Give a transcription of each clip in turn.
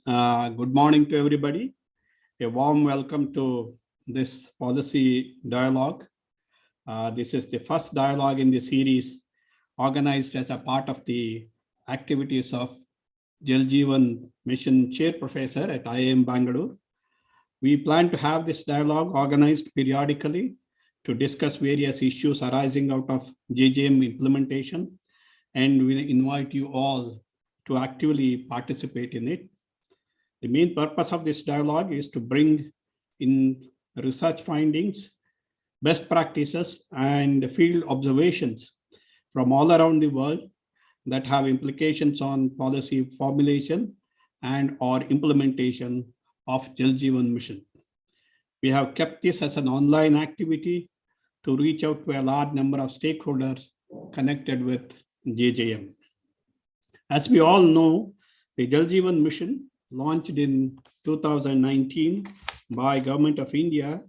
Good morning to everybody. A warm welcome to this policy dialogue. This is the first dialogue in the series organized as a part of the activities of Jeevan Mission Chair Professor at IIM Bangalore. We plan to have this dialogue organized periodically to discuss various issues arising out of JJM implementation, and we invite you all to actively participate in it. The main purpose of this dialogue is to bring in research findings, best practices, and field observations from all around the world that have implications on policy formulation and or implementation of Jal Jeevan Mission. We have kept this as an online activity to reach out to a large number of stakeholders connected with JJM. As we all know, the Jal Jeevan Mission, launched in 2019 by Government of India,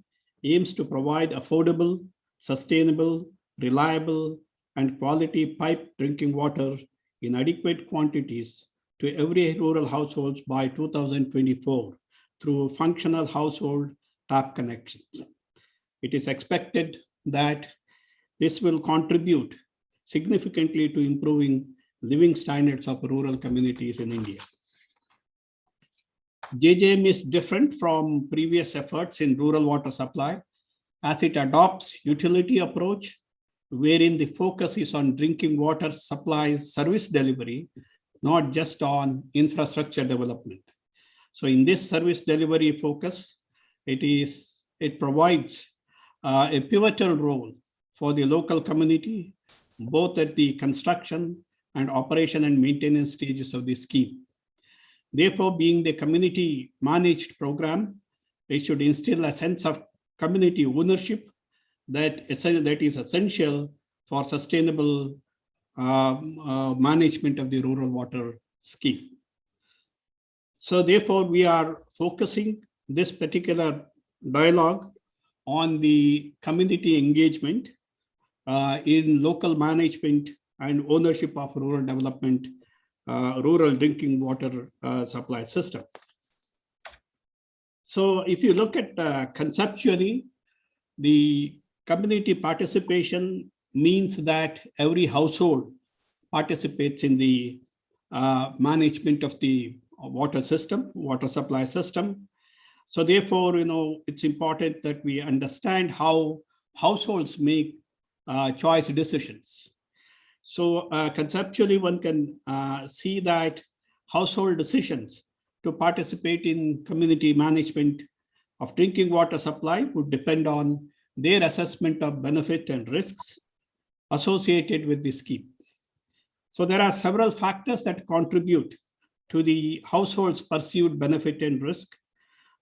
aims to provide affordable, sustainable, reliable, and quality piped drinking water in adequate quantities to every rural household by 2024 through functional household tap connections. It is expected that this will contribute significantly to improving living standards of rural communities in India. JJM is different from previous efforts in rural water supply as it adopts utility approach, wherein the focus is on drinking water supply service delivery, not just on infrastructure development. So in this service delivery focus, it provides a pivotal role for the local community, both at the construction and operation and maintenance stages of the scheme. Therefore, being the community managed program, it should instill a sense of community ownership that is essential for sustainable management of the rural water scheme. So therefore, we are focusing this particular dialogue on the community engagement in local management and ownership of rural development, rural drinking water supply system. So if you look at conceptually, the community participation means that every household participates in the management of the water system, water supply system. So therefore, it's important that we understand how households make choice decisions. So conceptually, one can see that household decisions to participate in community management of drinking water supply would depend on their assessment of benefit and risks associated with the scheme. So there are several factors that contribute to the household's perceived benefit and risk.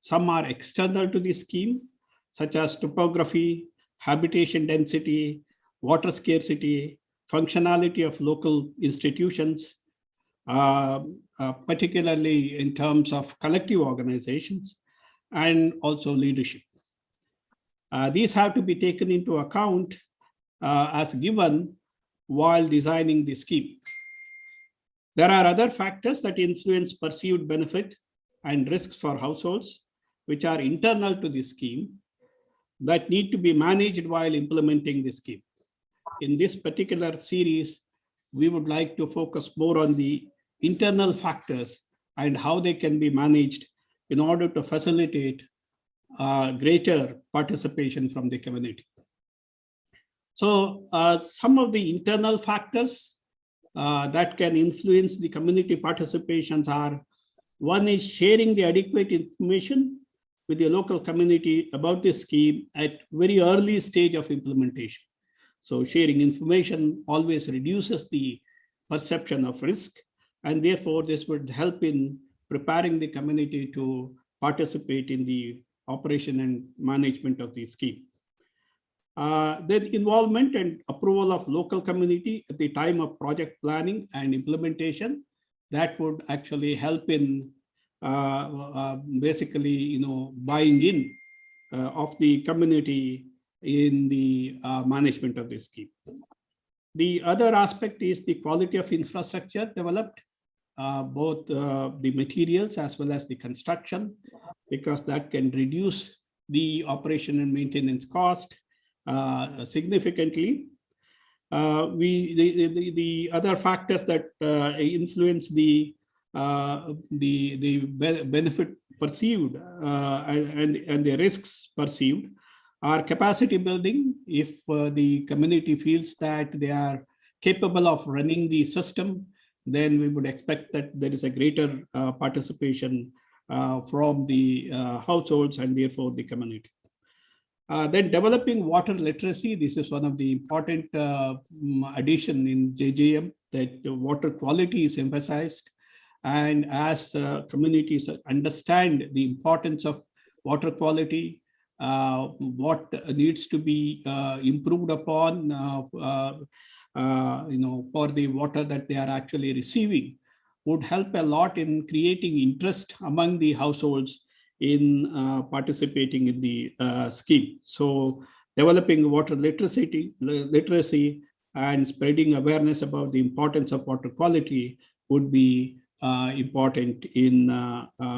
Some are external to the scheme, such as topography, habitation density, water scarcity, functionality of local institutions, particularly in terms of collective organizations, and also leadership. These have to be taken into account as given while designing the scheme. There are other factors that influence perceived benefit and risks for households, which are internal to the scheme, that need to be managed while implementing the scheme. In this particular series, we would like to focus more on the internal factors and how they can be managed in order to facilitate greater participation from the community. So some of the internal factors that can influence the community participations are, one is sharing the adequate information with the local community about the scheme at very early stage of implementation. So sharing information always reduces the perception of risk, and therefore this would help in preparing the community to participate in the operation and management of the scheme. Then involvement and approval of local community at the time of project planning and implementation, that would actually help in basically, buying in of the community in the management of the scheme. The other aspect is the quality of infrastructure developed both the materials as well as the construction, because that can reduce the operation and maintenance cost significantly. The other factors that influence the benefit perceived and the risks perceived are capacity building. If the community feels that they are capable of running the system, then we would expect that there is a greater participation from the households and therefore the community. Then developing water literacy. This is one of the important addition in JJM, that water quality is emphasized. And as communities understand the importance of water quality, what needs to be improved upon, for the water that they are actually receiving, would help a lot in creating interest among the households in participating in the scheme. So developing water literacy and spreading awareness about the importance of water quality would be important in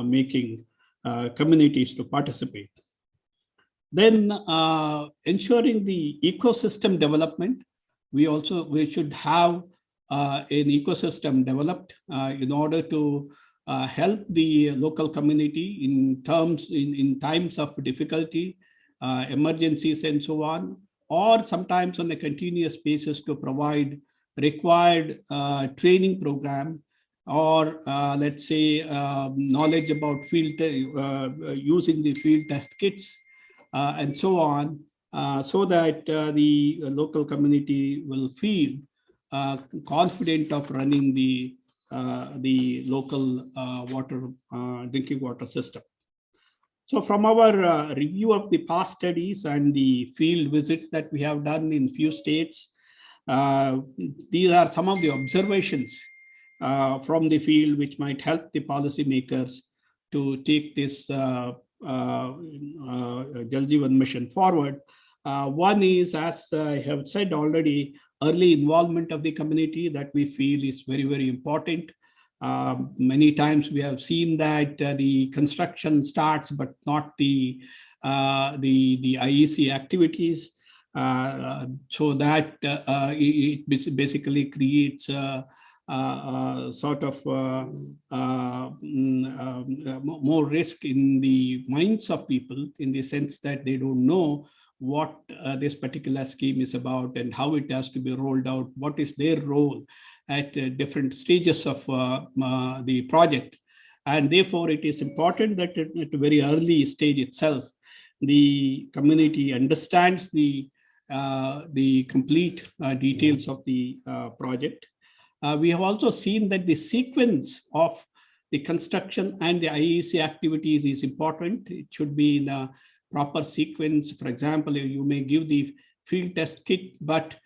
making communities to participate. Then ensuring the ecosystem development. We should have an ecosystem developed in order to help the local community in times of difficulty, emergencies and so on, or sometimes on a continuous basis to provide required training program, or let's say knowledge about using the field test kits and so on, so that the local community will feel confident of running the local drinking water system. So from our review of the past studies and the field visits that we have done in few states, these are some of the observations from the field which might help the policymakers to take this Jal Jeevan mission forward. One is, as I have said already, early involvement of the community that we feel is very, very important. Many times we have seen that the construction starts, but not the IEC activities. So that it basically creates sort of more risk in the minds of people, in the sense that they don't know what this particular scheme is about and how it has to be rolled out, what is their role at different stages of the project. And therefore, it is important that at a very early stage itself, the community understands the complete details of the project. We have also seen that the sequence of the construction and the IEC activities is important. It should be in a proper sequence. For example, you may give the field test kit, but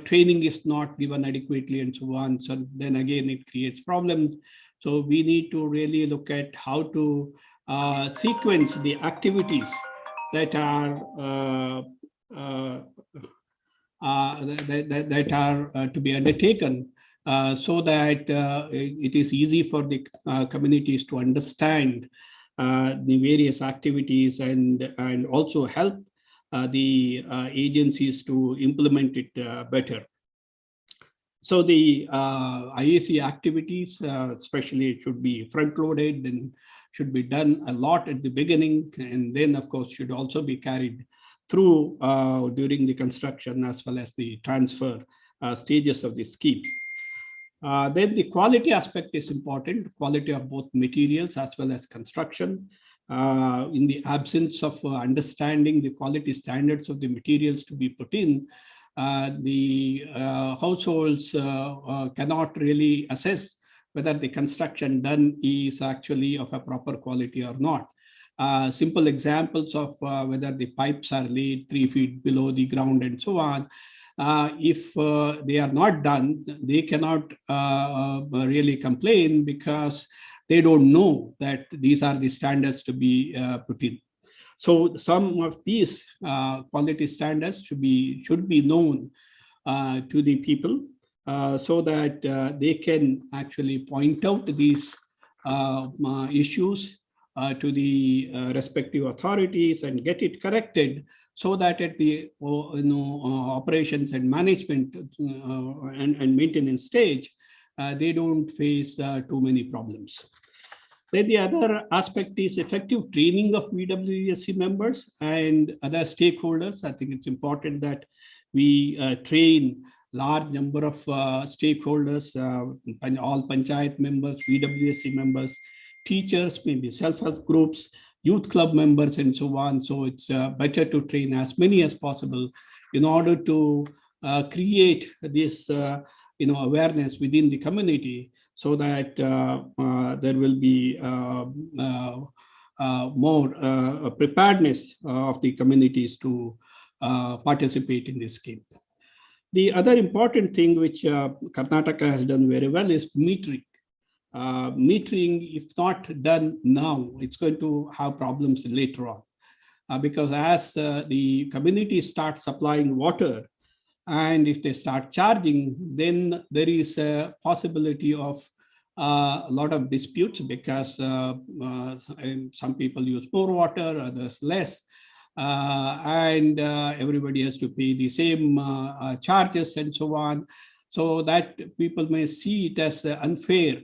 training is not given adequately and so on. So then again, it creates problems. So we need to really look at how to sequence the activities that are to be undertaken, so that it is easy for the communities to understand the various activities and also help the agencies to implement it better. So the IAC activities, especially, should be front-loaded and should be done a lot at the beginning, and then of course should also be carried through during the construction as well as the transfer stages of the scheme. Then the quality aspect is important, quality of both materials as well as construction. In the absence of understanding the quality standards of the materials to be put in, the households cannot really assess whether the construction done is actually of a proper quality or not. Simple examples of whether the pipes are laid 3 feet below the ground and so on. If they are not done, they cannot really complain, because they don't know that these are the standards to be put in. So some of these quality standards should be known to the people. so that they can actually point out these issues to the respective authorities and get it corrected, so that at the operations and management and maintenance stage, they don't face too many problems. Then the other aspect is effective training of VWSC members and other stakeholders. I think it's important that we train large number of stakeholders, all panchayat members, VWSC members, teachers, maybe self-help groups, youth club members, and so on. So it's better to train as many as possible in order to create this awareness within the community, so that there will be more preparedness of the communities to participate in this scheme. The other important thing which Karnataka has done very well is metering. Metering, if not done now, it's going to have problems later on. Because as the community starts supplying water, and if they start charging, then there is a possibility of a lot of disputes, because some people use more water, others less, and everybody has to pay the same charges and so on. So that people may see it as an unfair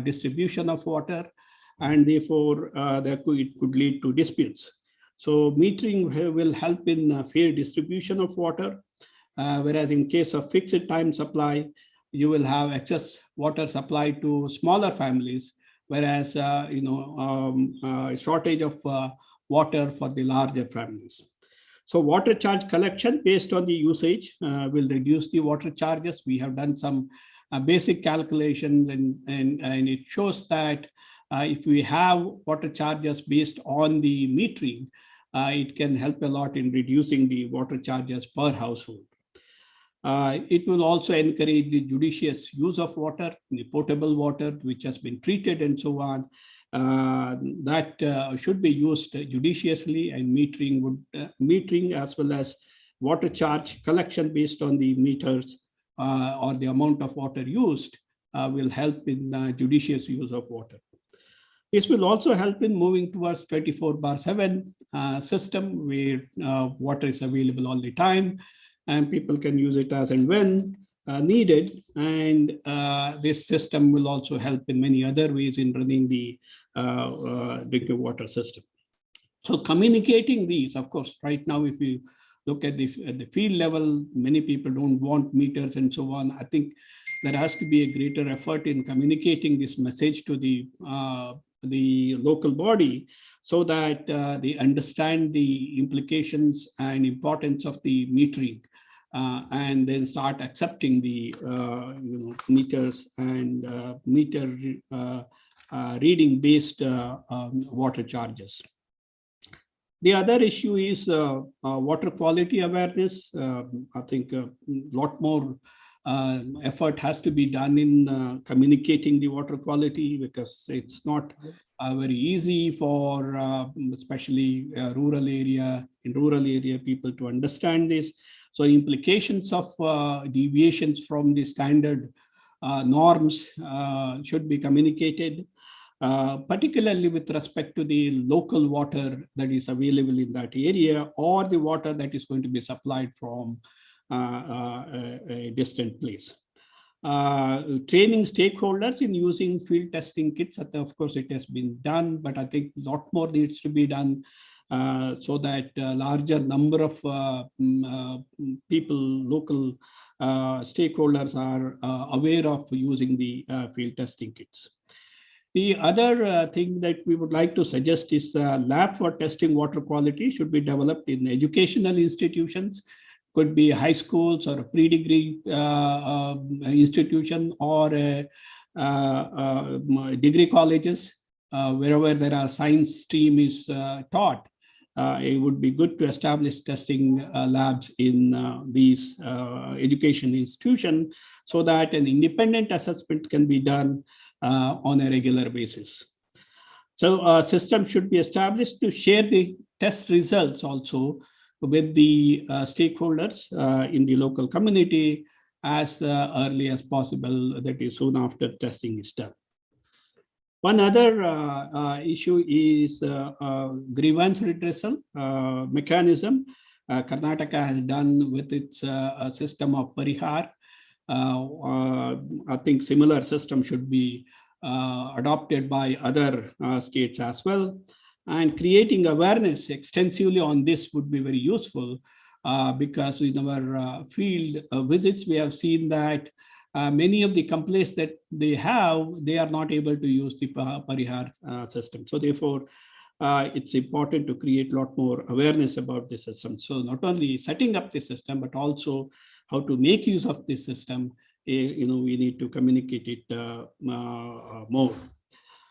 distribution of water, and therefore it could lead to disputes. So metering will help in fair distribution of water. Whereas in case of fixed time supply, you will have excess water supply to smaller families, whereas shortage of water for the larger families. So water charge collection based on the usage will reduce the water charges. We have done some basic calculations, and it shows that if we have water charges based on the metering, it can help a lot in reducing the water charges per household. It will also encourage the judicious use of water, the potable water which has been treated and so on. That should be used judiciously, and metering as well as water charge collection based on the meters or the amount of water used will help in judicious use of water. This will also help in moving towards 24/7 system where water is available all the time, and people can use it as and when needed. And this system will also help in many other ways in running the drinking water system. So communicating these, of course, right now, if you look at the field level, many people don't want meters and so on. I think there has to be a greater effort in communicating this message to the local body, so that they understand the implications and importance of the metering, and then start accepting the meters and meter reading based water charges. The other issue is water quality awareness. I think a lot more effort has to be done in communicating the water quality, because it's not very easy for especially rural area people to understand this. So implications of deviations from the standard norms should be communicated, particularly with respect to the local water that is available in that area, or the water that is going to be supplied from a distant place. Training stakeholders in using field testing kits. Of course, it has been done, but I think a lot more needs to be done so that a larger number of people, local stakeholders are aware of using the field testing kits. The other thing that we would like to suggest is lab for testing water quality should be developed in educational institutions. Could be high schools or a pre-degree institution, or degree colleges, wherever there are science stream is taught. It would be good to establish testing labs in these education institutions, so that an independent assessment can be done on a regular basis. So a system should be established to share the test results also with the stakeholders in the local community, as early as possible, that is soon after testing is done. One other issue is grievance redressal mechanism. Karnataka has done with its system of Parihar. I think similar system should be adopted by other states as well. And creating awareness extensively on this would be very useful because in our field visits, we have seen that many of the complaints that they have, they are not able to use the Parihar system. So therefore, it's important to create a lot more awareness about the system. So not only setting up the system, but also how to make use of this system. We need to communicate it more.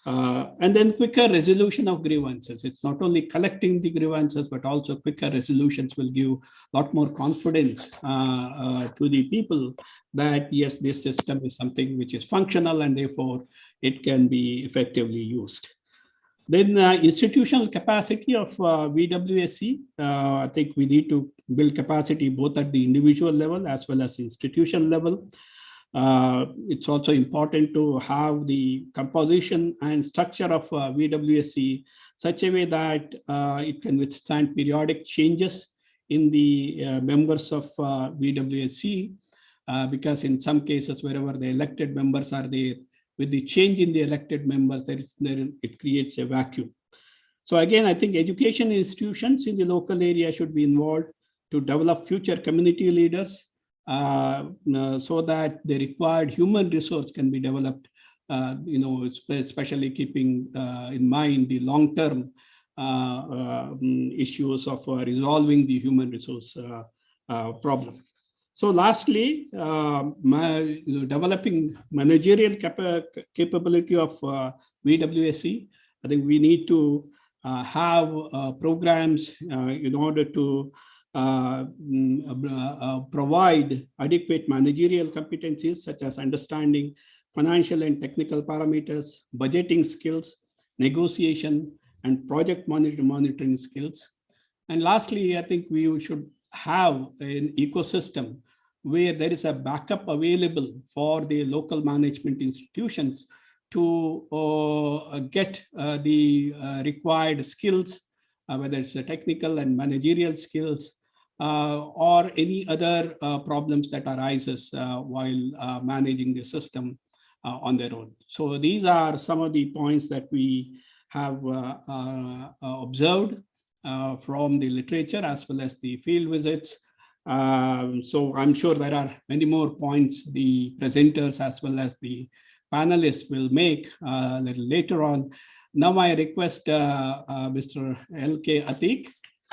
And then quicker resolution of grievances. It's not only collecting the grievances, but also quicker resolutions will give a lot more confidence to the people that yes, this system is something which is functional and therefore it can be effectively used. Then institutional capacity of VWSC. I think we need to build capacity both at the individual level as well as institution level. It's also important to have the composition and structure of VWSC such a way that it can withstand periodic changes in the members of VWSC, because in some cases, wherever the elected members are there, with the change in the elected members, it creates a vacuum. So again, I think education institutions in the local area should be involved to develop future community leaders so that the required human resource can be developed, especially keeping in mind the long-term issues of resolving the human resource problem. So lastly, developing managerial capability of VWSC. I think we need to have programs in order to provide adequate managerial competencies such as understanding financial and technical parameters, budgeting skills, negotiation, and project monitoring skills. And lastly, I think we should have an ecosystem where there is a backup available for the local management institutions to get the required skills, whether it's the technical and managerial skills, or any other problems that arises while managing the system on their own. So these are some of the points that we have observed from the literature as well as the field visits. So I'm sure there are many more points the presenters as well as the panelists will make a little later on. Now I request Mr. L.K. Atik.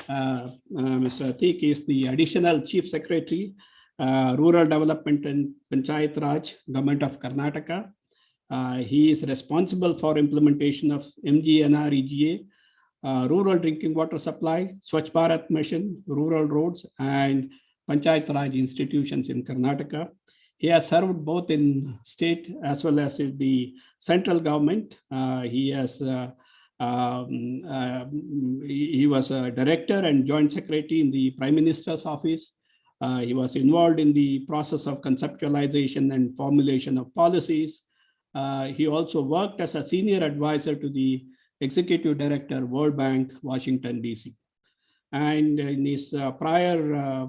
Mr. Atik is the Additional Chief Secretary, Rural Development and Panchayat Raj, Government of Karnataka. He is responsible for implementation of MGNREGA, rural drinking water supply, Swachh Bharat Mission, rural roads, and Panchayat Raj institutions in Karnataka. He has served both in state as well as in the central government. He was a director and joint secretary in the Prime Minister's office. He was involved in the process of conceptualization and formulation of policies. He also worked as a senior advisor to the Executive Director, World Bank, Washington, D.C. And in his prior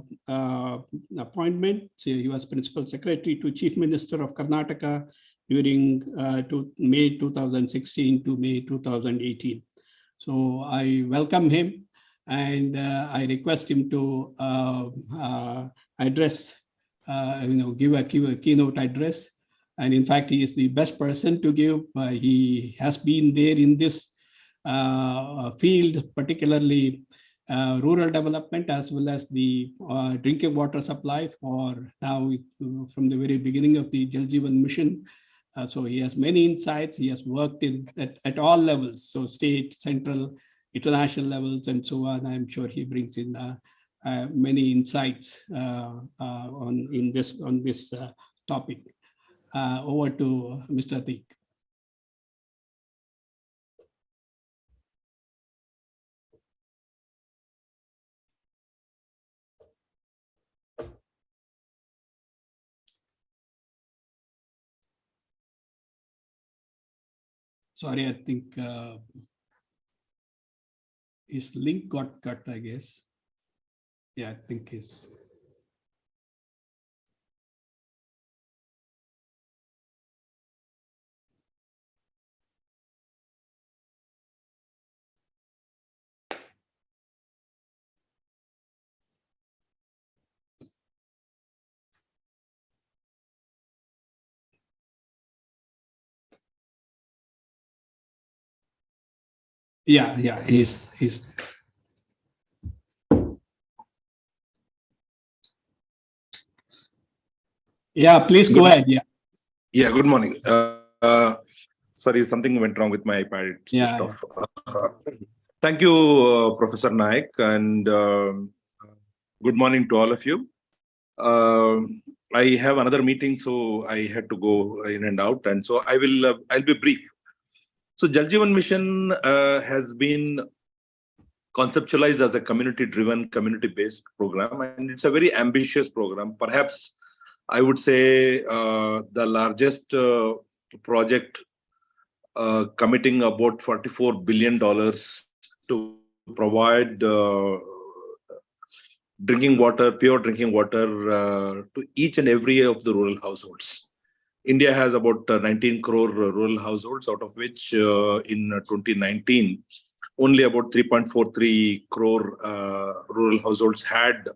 appointment, he was Principal Secretary to Chief Minister of Karnataka during May 2016 to May 2018. So I welcome him and I request him to address, give a keynote address. And in fact, he is the best person to give. He has been there in this field, particularly rural development as well as the drinking water supply for now from the very beginning of the Jal Jeevan mission. So he has many insights. He has worked at all levels, so state, central, international levels, and so on. I'm sure he brings in many insights on this topic. Over to Mr. Atik. Sorry, I think his link got cut, I guess. Yeah, I think his. Yeah, he's. Yeah, please go ahead. Yeah, good morning. Sorry, something went wrong with my iPad. It's switched off. Thank you, Professor Naik, and good morning to all of you. I have another meeting, so I had to go in and out, and so I'll be brief. So, Jal Jeevan Mission has been conceptualized as a community-driven, community-based program, and it's a very ambitious program. Perhaps I would say the largest project committing about $44 billion to provide drinking water, pure drinking water to each and every of the rural households. India has about 19 crore rural households, out of which in 2019, only about 3.43 crore rural households had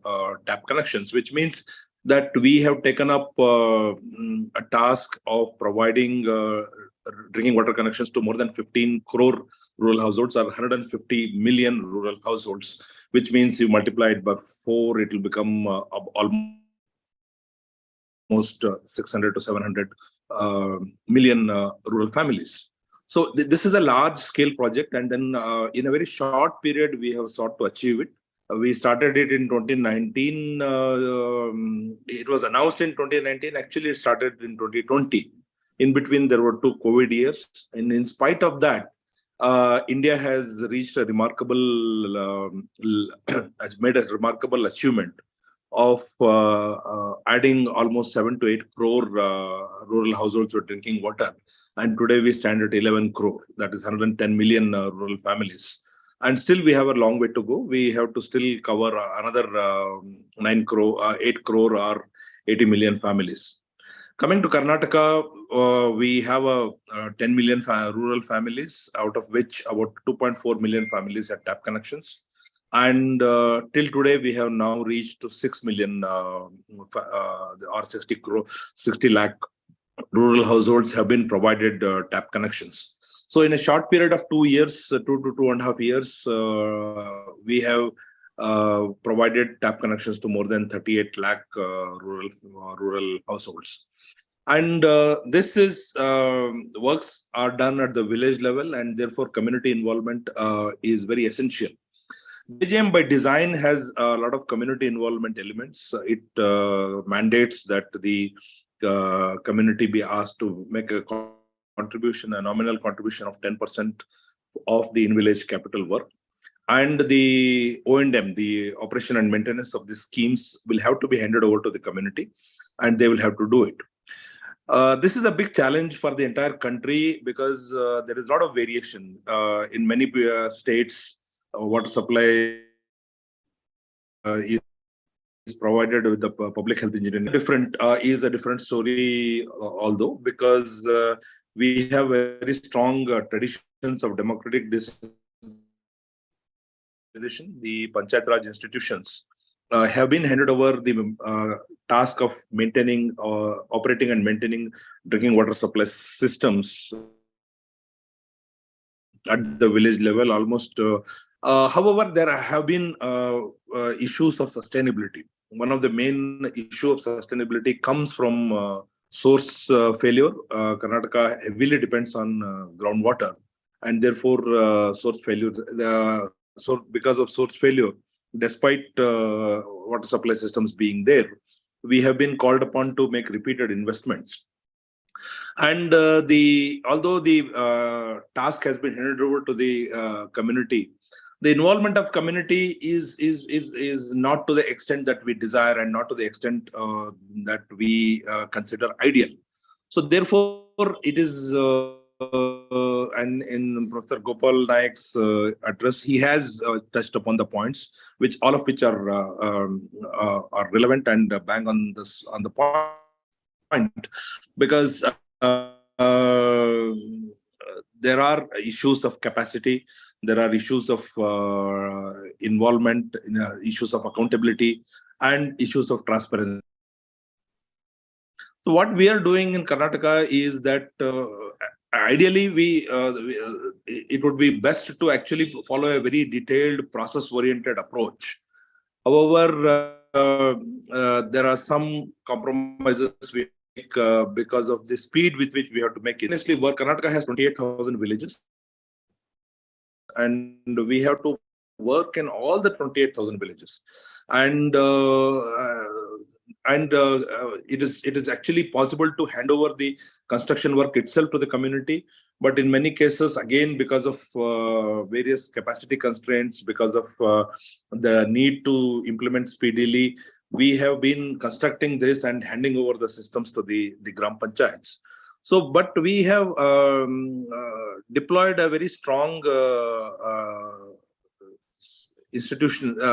tap connections, which means that we have taken up a task of providing drinking water connections to more than 15 crore rural households, or 150 million rural households, which means you multiply it by 4, it will become almost 600 to 700 million rural families. So this is a large scale project, and then in a very short period, we have sought to achieve it. We started it in 2019. It was announced in 2019. Actually, it started in 2020. In between, there were 2 COVID years. And in spite of that, India has reached a remarkable, has made a remarkable achievement of adding almost 7 to 8 crore rural households with drinking water. And today we stand at 11 crore, that is 110 million rural families. And still we have a long way to go. We have to still cover another 8 crore or 80 million families. Coming to Karnataka, we have 10 million rural families, out of which about 2.4 million families have tap connections. And till today, we have now reached to 6 million or 60 lakh rural households have been provided tap connections. So in a short period of 2 years, 2 to 2.5 years, we have provided tap connections to more than 38 lakh rural households. And this is works are done at the village level, and therefore community involvement is very essential. JJM by design has a lot of community involvement elements. It mandates that the community be asked to make a contribution, a nominal contribution of 10% of the in-village capital work. And the O&M, the operation and maintenance of the schemes, will have to be handed over to the community, and they will have to do it. This is a big challenge for the entire country because there is a lot of variation. In many states, water supply is provided with the public health engineering. Different is a different story, although, because we have very strong traditions of democratic decision. The Panchayat Raj institutions have been handed over the task of maintaining, operating and maintaining drinking water supply systems at the village level almost. However, there have been issues of sustainability. One of the main issues of sustainability comes from source failure. Karnataka heavily depends on groundwater, and therefore source failure. So because of source failure, despite water supply systems being there, we have been called upon to make repeated investments. And although the task has been handed over to the community, the involvement of community is not to the extent that we desire, and not to the extent that we consider ideal. So therefore, it is and in Professor Gopal Naik's address, he has touched upon the points, which all of which are relevant and bang on the point, because there are issues of capacity, there are issues of involvement, issues of accountability, and issues of transparency. So what we are doing in Karnataka is that ideally it would be best to actually follow a very detailed process-oriented approach. However, there are some compromises we make because of the speed with which we have to make it. Honestly, Karnataka has 28,000 villages, and we have to work in all the 28,000 villages, and it is actually possible to hand over the construction work itself to the community, but in many cases, again, because of various capacity constraints, because of the need to implement speedily, we have been constructing this and handing over the systems to the Gram Panchayats. So, but we have deployed a very strong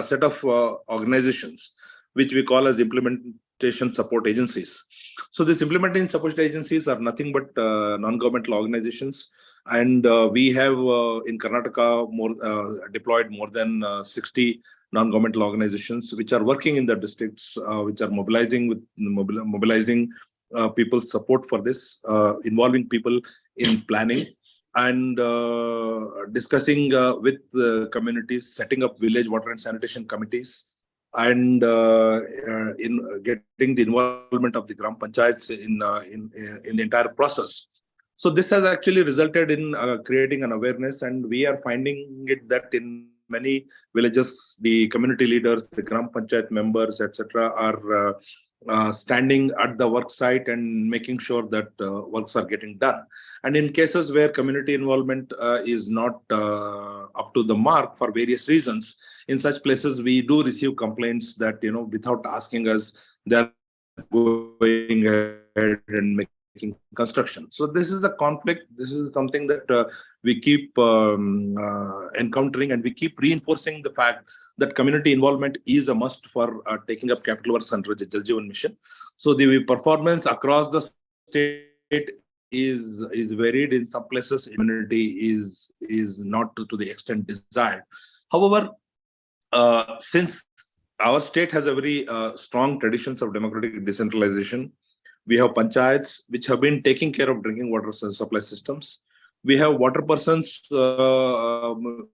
set of organizations, which we call as implementation support agencies. So these implementation support agencies are nothing but non-governmental organizations. And we have in Karnataka deployed more than 60 non-governmental organizations, which are working in the districts, which are mobilizing people's support for this, involving people in planning and discussing with the communities, setting up village water and sanitation committees, and in getting the involvement of the Gram Panchayats in the entire process. So this has actually resulted in creating an awareness, and we are finding it that in many villages, the community leaders, the Gram Panchayat members, etc., are standing at the work site and making sure that works are getting done. And in cases where community involvement is not up to the mark for various reasons, in such places we do receive complaints that, without asking us, they're going ahead and making construction. So this is a conflict. This is something that we keep encountering, and we keep reinforcing the fact that community involvement is a must for taking up capital works under the Jal Jeevan mission. So the performance across the state is varied. In some places, community is not to the extent desired. However, since our state has a very strong traditions of democratic decentralization, we have panchayats which have been taking care of drinking water supply systems. We have water persons. In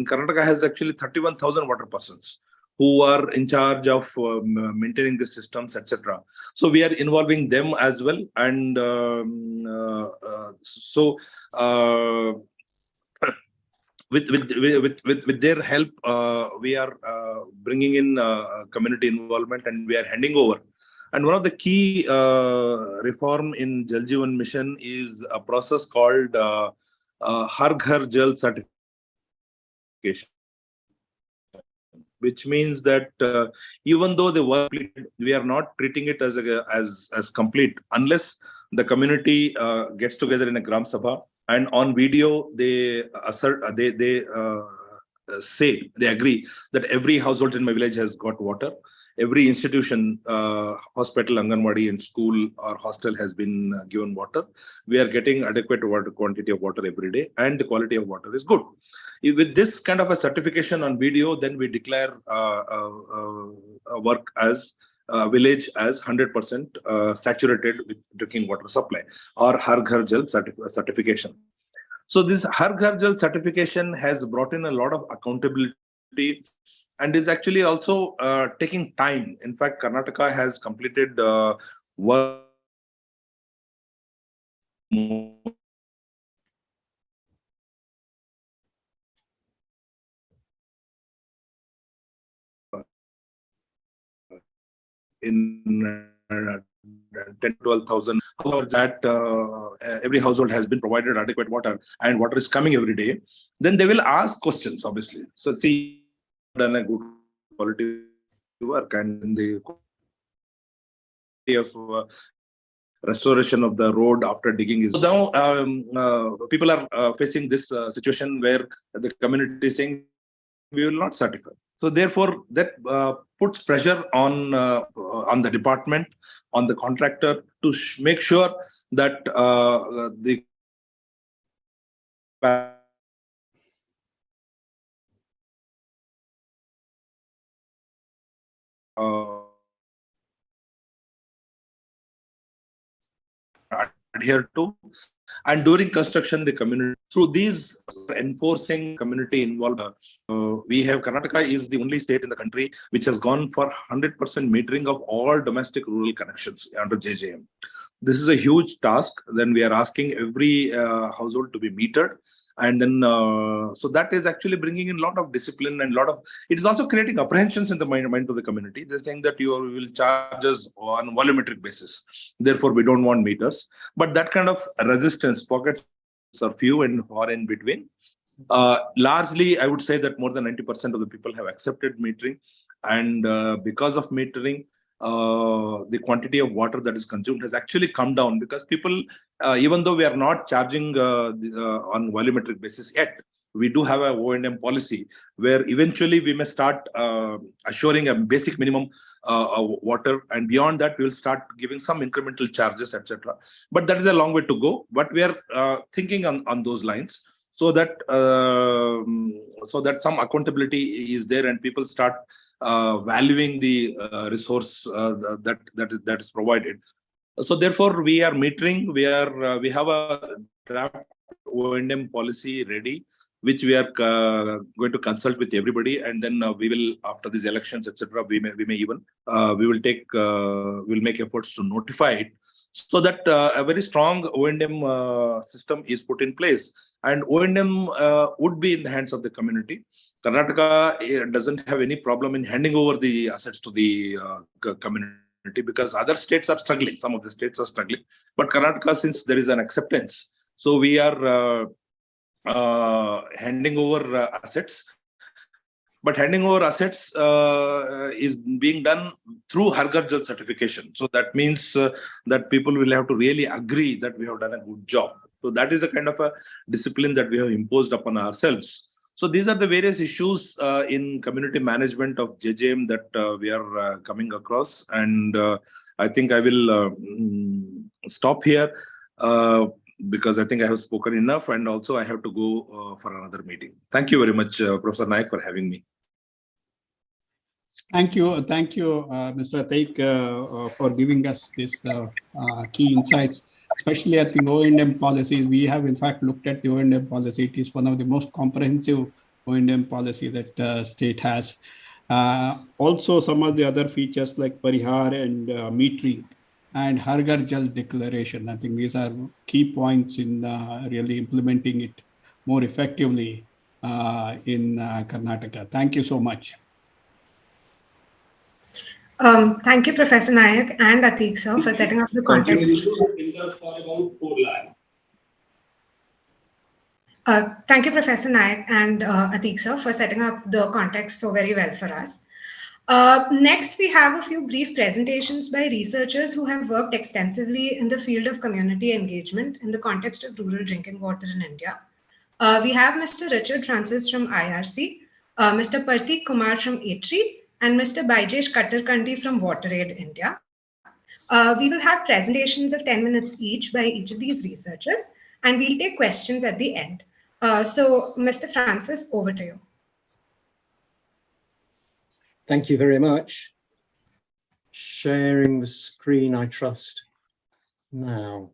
Karnataka has actually 31,000 water persons who are in charge of maintaining the systems, etc. So we are involving them as well, and with their help, we are bringing in community involvement, and we are handing over. And one of the key reform in Jal Jeevan mission is a process called Har Ghar Jal certification, which means that even though the work we are not treating it as complete unless the community gets together in a Gram Sabha, and on video they agree that every household in my village has got water. Every institution, hospital, Anganwadi, and school or hostel has been given water. We are getting adequate quantity of water every day, and the quality of water is good. With this kind of a certification on video, then we declare work as village as 100% saturated with drinking water supply, or Har Ghar Jal certification. So this Har Ghar Jal certification has brought in a lot of accountability, and is actually also taking time. In fact, Karnataka has completed work in 10,000-12,000. However, that every household has been provided adequate water, and water is coming every day. Then they will ask questions, obviously. So see, done a good quality work, and the quality of restoration of the road after digging is. So now people are facing this situation where the community is saying we will not certify. So therefore, that puts pressure on the department, on the contractor to make sure that the adhere to. And during construction, the community, through these enforcing community involvement, we have Karnataka is the only state in the country which has gone for 100% metering of all domestic rural connections under JJM. This is a huge task. Then we are asking every household to be metered. And then, so that is actually bringing in a lot of discipline and it is also creating apprehensions in the mind of the community. They're saying that you will charge us on volumetric basis. Therefore, we don't want meters. But that kind of resistance, pockets are few and far in between. Largely, I would say that more than 90% of the people have accepted metering. And because of metering, the quantity of water that is consumed has actually come down, because people, even though we are not charging on volumetric basis yet, we do have a O&M policy where eventually we may start assuring a basic minimum water, and beyond that we will start giving some incremental charges, etc. But that is a long way to go. But we are thinking on those lines, so that some accountability is there and people start valuing the resource that is provided. So therefore, we are metering. We have a draft O&M policy ready, which we are going to consult with everybody, and then we will, after these elections, etc., we may even we'll make efforts to notify it, so that a very strong O&M system is put in place, and O&M would be in the hands of the community. Karnataka doesn't have any problem in handing over the assets to the community, because other states are struggling. Some of the states are struggling, but Karnataka, since there is an acceptance, so we are handing over assets. But handing over assets is being done through Har Ghar Jal certification. So that means that people will have to really agree that we have done a good job. So that is a kind of a discipline that we have imposed upon ourselves. So these are the various issues in community management of JJM that we are coming across. And I think I will stop here because I think I have spoken enough, and also I have to go for another meeting. Thank you very much, Professor Naik, for having me. Thank you, Mr. Taik, for giving us this key insights, especially at the O&M policies. We have in fact looked at the O&M policy. It is one of the most comprehensive O&M policy that state has. Also, some of the other features like Parihar and metering and Har Ghar Jal declaration. I think these are key points in really implementing it more effectively in Karnataka. Thank you so much. Thank you, Professor Nayak and Atiq sir, for setting up the context. Thank you, Professor Nayak and Atiq sir, for setting up the context so very well for us. Next, we have a few brief presentations by researchers who have worked extensively in the field of community engagement in the context of rural drinking water in India. We have Mr. Richard Francis from IRC, Mr. Partik Kumar from ATRI, and Mr. Baijesh Kattarkandi from WaterAid India. We will have presentations of 10 minutes each by each of these researchers, and we'll take questions at the end. So, Mr. Francis, over to you. Thank you very much. Sharing the screen, I trust, now.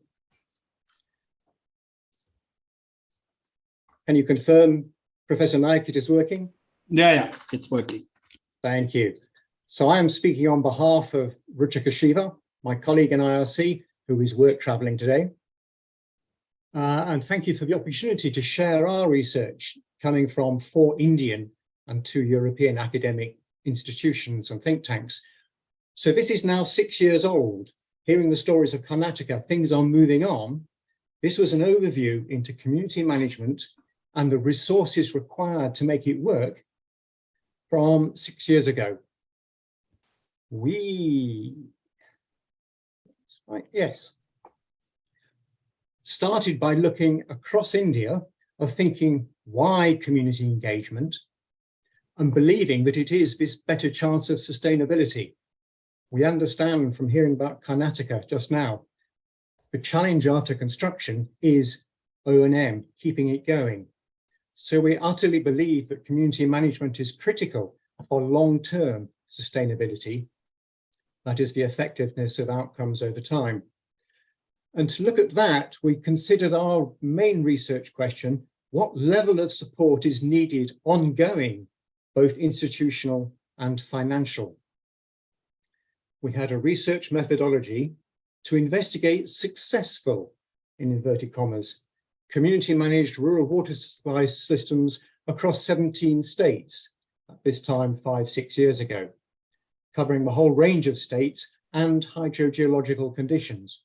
Can you confirm, Professor Naik, it is working? Yeah, it's working. Thank you. So I am speaking on behalf of Ruchika Shiva, my colleague in IRC, who is work traveling today. And thank you for the opportunity to share our research coming from 4 Indian and 2 European academic institutions and think tanks. So this is now 6 years old. Hearing the stories of Karnataka, things are moving on. This was an overview into community management and the resources required to make it work from 6 years ago. Yes. started by looking across India, of thinking why community engagement, and believing that it is this better chance of sustainability. We understand from hearing about Karnataka just now, the challenge after construction is O&M, keeping it going. So we utterly believe that community management is critical for long-term sustainability, that is the effectiveness of outcomes over time. And to look at that, we considered our main research question: what level of support is needed ongoing, both institutional and financial? We had a research methodology to investigate successful, in inverted commas, community managed rural water supply systems across 17 states, at this time 5-6 years ago, covering the whole range of states and hydrogeological conditions.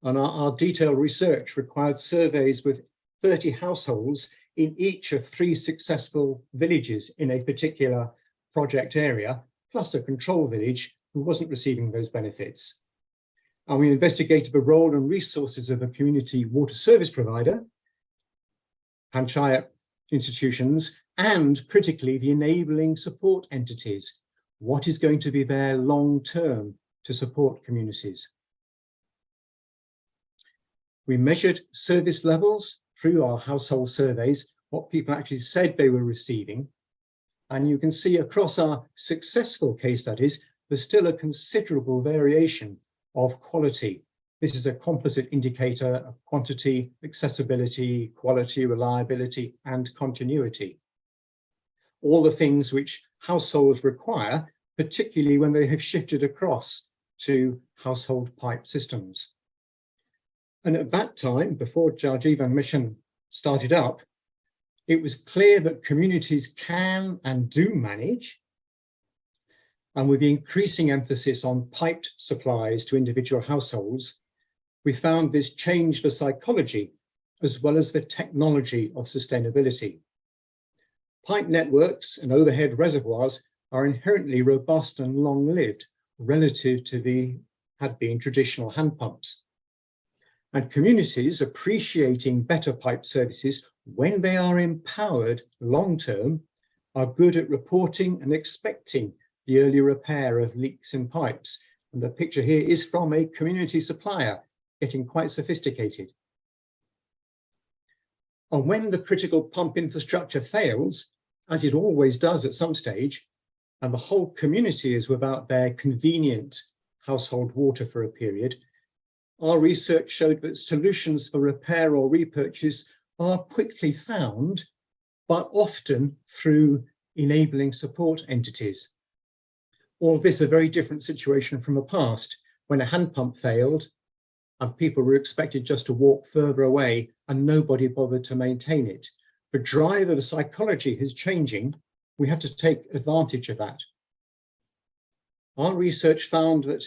And our detailed research required surveys with 30 households in each of 3 successful villages in a particular project area, plus a control village who wasn't receiving those benefits. And we investigated the role and resources of a community water service provider, panchayat institutions, and critically the enabling support entities. What is going to be there long term to support communities? We measured service levels through our household surveys, what people actually said they were receiving. And you can see across our successful case studies, there's still a considerable variation of quality. This is a composite indicator of quantity, accessibility, quality, reliability, and continuity. All the things which households require, particularly when they have shifted across to household pipe systems. And at that time, before Jeevan mission started up, it was clear that communities can and do manage. And with the increasing emphasis on piped supplies to individual households, we found this changed the psychology as well as the technology of sustainability. Pipe networks and overhead reservoirs are inherently robust and long-lived relative to the had been traditional hand pumps. And communities appreciating better pipe services when they are empowered long-term are good at reporting and expecting the early repair of leaks in pipes. And the picture here is from a community supplier getting quite sophisticated. And when the critical pump infrastructure fails, as it always does at some stage, and the whole community is without their convenient household water for a period, our research showed that solutions for repair or repurchase are quickly found, but often through enabling support entities. All this a very different situation from the past, when a hand pump failed and people were expected just to walk further away and nobody bothered to maintain it. The drive of the psychology is changing. We have to take advantage of that. Our research found that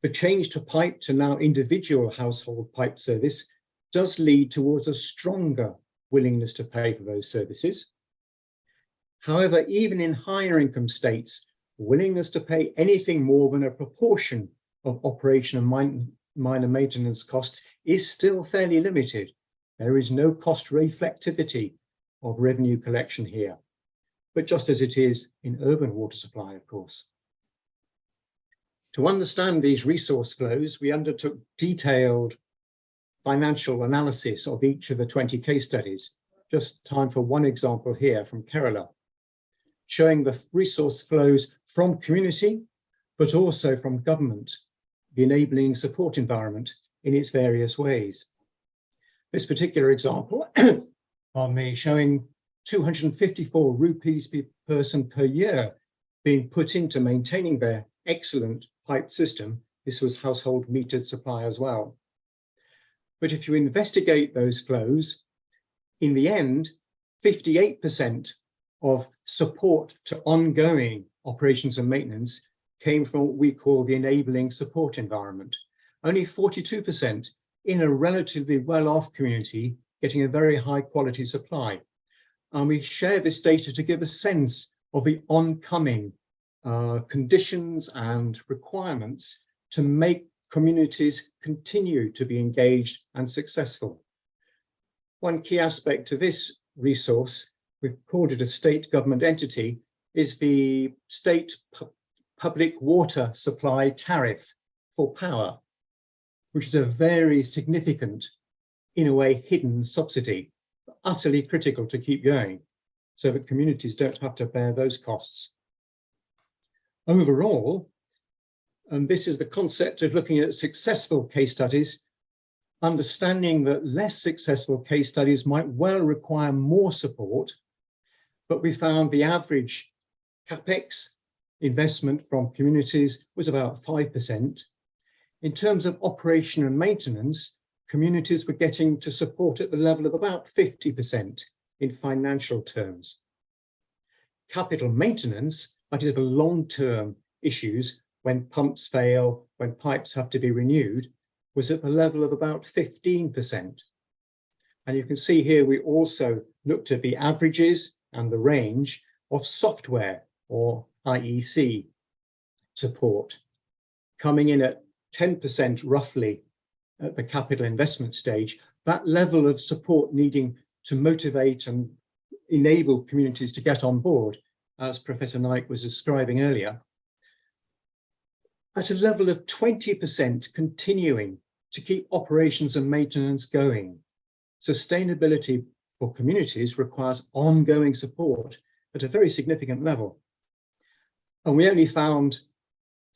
the change to pipe to now individual household pipe service does lead towards a stronger willingness to pay for those services. However, even in higher income states, willingness to pay anything more than a proportion of operation and minor maintenance costs is still fairly limited. There is no cost reflectivity of revenue collection here, but just as it is in urban water supply, of course. To understand these resource flows, we undertook detailed financial analysis of each of the 20 case studies. Just time for one example here from Kerala, showing the resource flows from community, but also from government, the enabling support environment in its various ways. This particular example on me showing 254 rupees per person per year being put into maintaining their excellent pipe system. This was household metered supply as well. But if you investigate those flows, in the end, 58% of support to ongoing operations and maintenance came from what we call the enabling support environment. Only 42% in a relatively well-off community getting a very high quality supply. And we share this data to give a sense of the oncoming conditions and requirements to make communities continue to be engaged and successful. One key aspect of this resource, we've called it a state government entity, is the state public water supply tariff for power, which is a very significant, in a way, hidden subsidy, utterly critical to keep going, so that communities don't have to bear those costs. Overall, and this is the concept of looking at successful case studies, understanding that less successful case studies might well require more support, but we found the average CapEx investment from communities was about 5%. In terms of operation and maintenance, communities were getting to support at the level of about 50% in financial terms. Capital maintenance, that is the long-term issues, when pumps fail, when pipes have to be renewed, was at the level of about 15%. And you can see here we also looked at the averages and the range of software or IEC support, coming in at 10% roughly at the capital investment stage. That level of support needing to motivate and enable communities to get on board, as Professor Naik was describing earlier, at a level of 20% continuing to keep operations and maintenance going. Sustainability for communities requires ongoing support at a very significant level. And we only found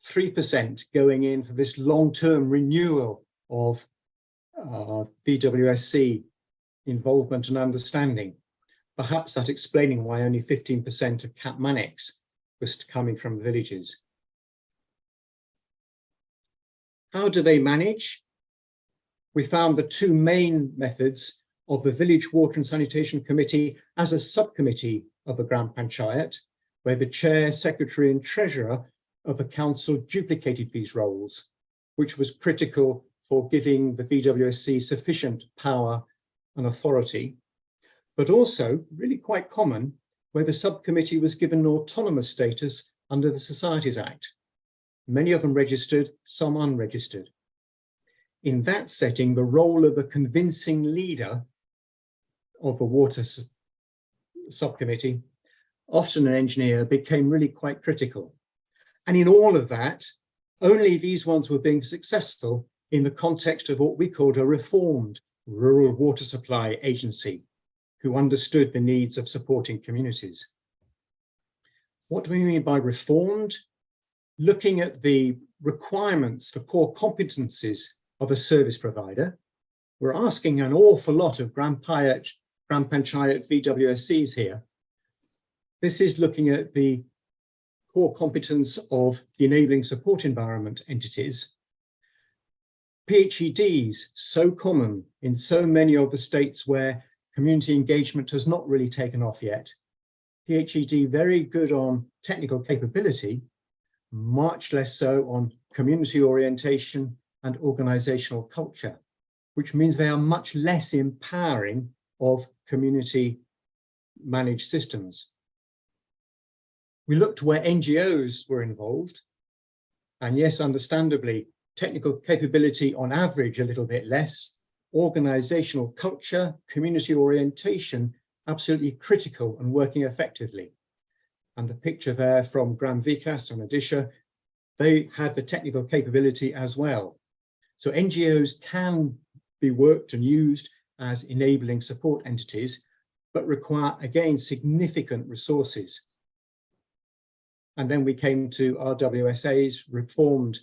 3% going in for this long-term renewal of VWSC involvement and understanding. Perhaps that explaining why only 15% of CAP Manix was coming from villages. How do they manage? We found the two main methods of the Village Water and Sanitation Committee as a subcommittee of the Gram Panchayat, where the chair, secretary and treasurer of the council duplicated these roles, which was critical for giving the VWSC sufficient power and authority, but also really quite common where the subcommittee was given autonomous status under the Societies Act. Many of them registered, some unregistered. In that setting, the role of a convincing leader of a water subcommittee, often an engineer, became really quite critical. And in all of that, only these ones were being successful in the context of what we called a reformed rural water supply agency, who understood the needs of supporting communities. What do we mean by reformed? Looking at the requirements, the core competencies of a service provider, we're asking an awful lot of Gram Panchayat VWSCs here. This is looking at the core competence of the enabling support environment entities. PHEDs, so common in so many of the states where community engagement has not really taken off yet. PHED very good on technical capability, much less so on community orientation and organizational culture, which means they are much less empowering of community managed systems. We looked where NGOs were involved, and yes, understandably, technical capability on average a little bit less, organizational culture, community orientation, absolutely critical and working effectively. And the picture there from Gram Vikas and Odisha, they had the technical capability as well. So NGOs can be worked and used as enabling support entities, but require, again, significant resources. And then we came to RWSA's reformed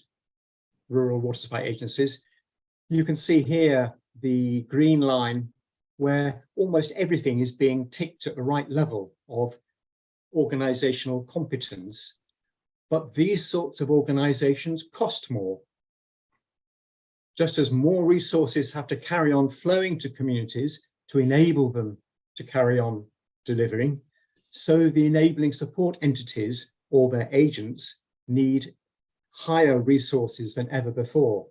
rural water supply agencies. You can see here the green line where almost everything is being ticked at the right level of organizational competence. But these sorts of organizations cost more. Just as more resources have to carry on flowing to communities to enable them to carry on delivering, so the enabling support entities or their agents need higher resources than ever before.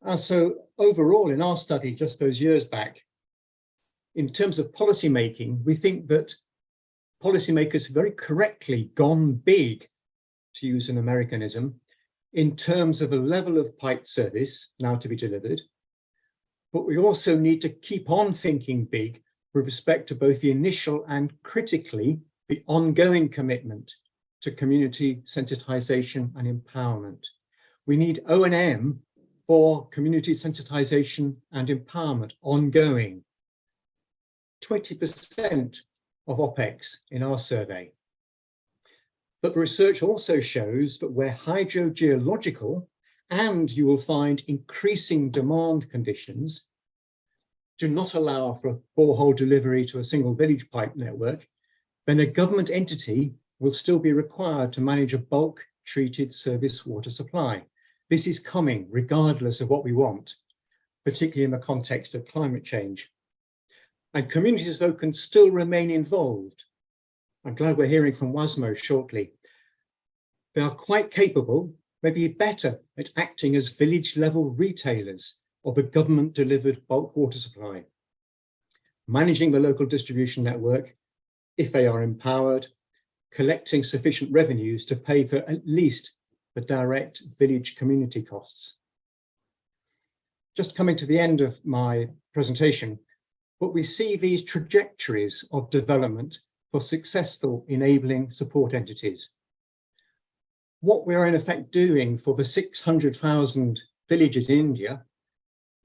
And so overall in our study just those years back, in terms of policy making, we think that policymakers have very correctly gone big, to use an Americanism, in terms of a level of pipe service now to be delivered, but we also need to keep on thinking big with respect to both the initial and critically the ongoing commitment to community sensitization and empowerment. We need O&M for community sensitization and empowerment ongoing. 20% of OPEX in our survey. But the research also shows that where hydrogeological and you will find increasing demand conditions do not allow for borehole delivery to a single village pipe network, then a government entity will still be required to manage a bulk treated service water supply. This is coming regardless of what we want, particularly in the context of climate change. And communities, though, can still remain involved. I'm glad we're hearing from WASMO shortly. They are quite capable, maybe better, at acting as village-level retailers of a government-delivered bulk water supply, managing the local distribution network, if they are empowered, collecting sufficient revenues to pay for at least the direct village community costs. Just coming to the end of my presentation, but we see these trajectories of development for successful enabling support entities. What we're in effect doing for the 600,000 villages in India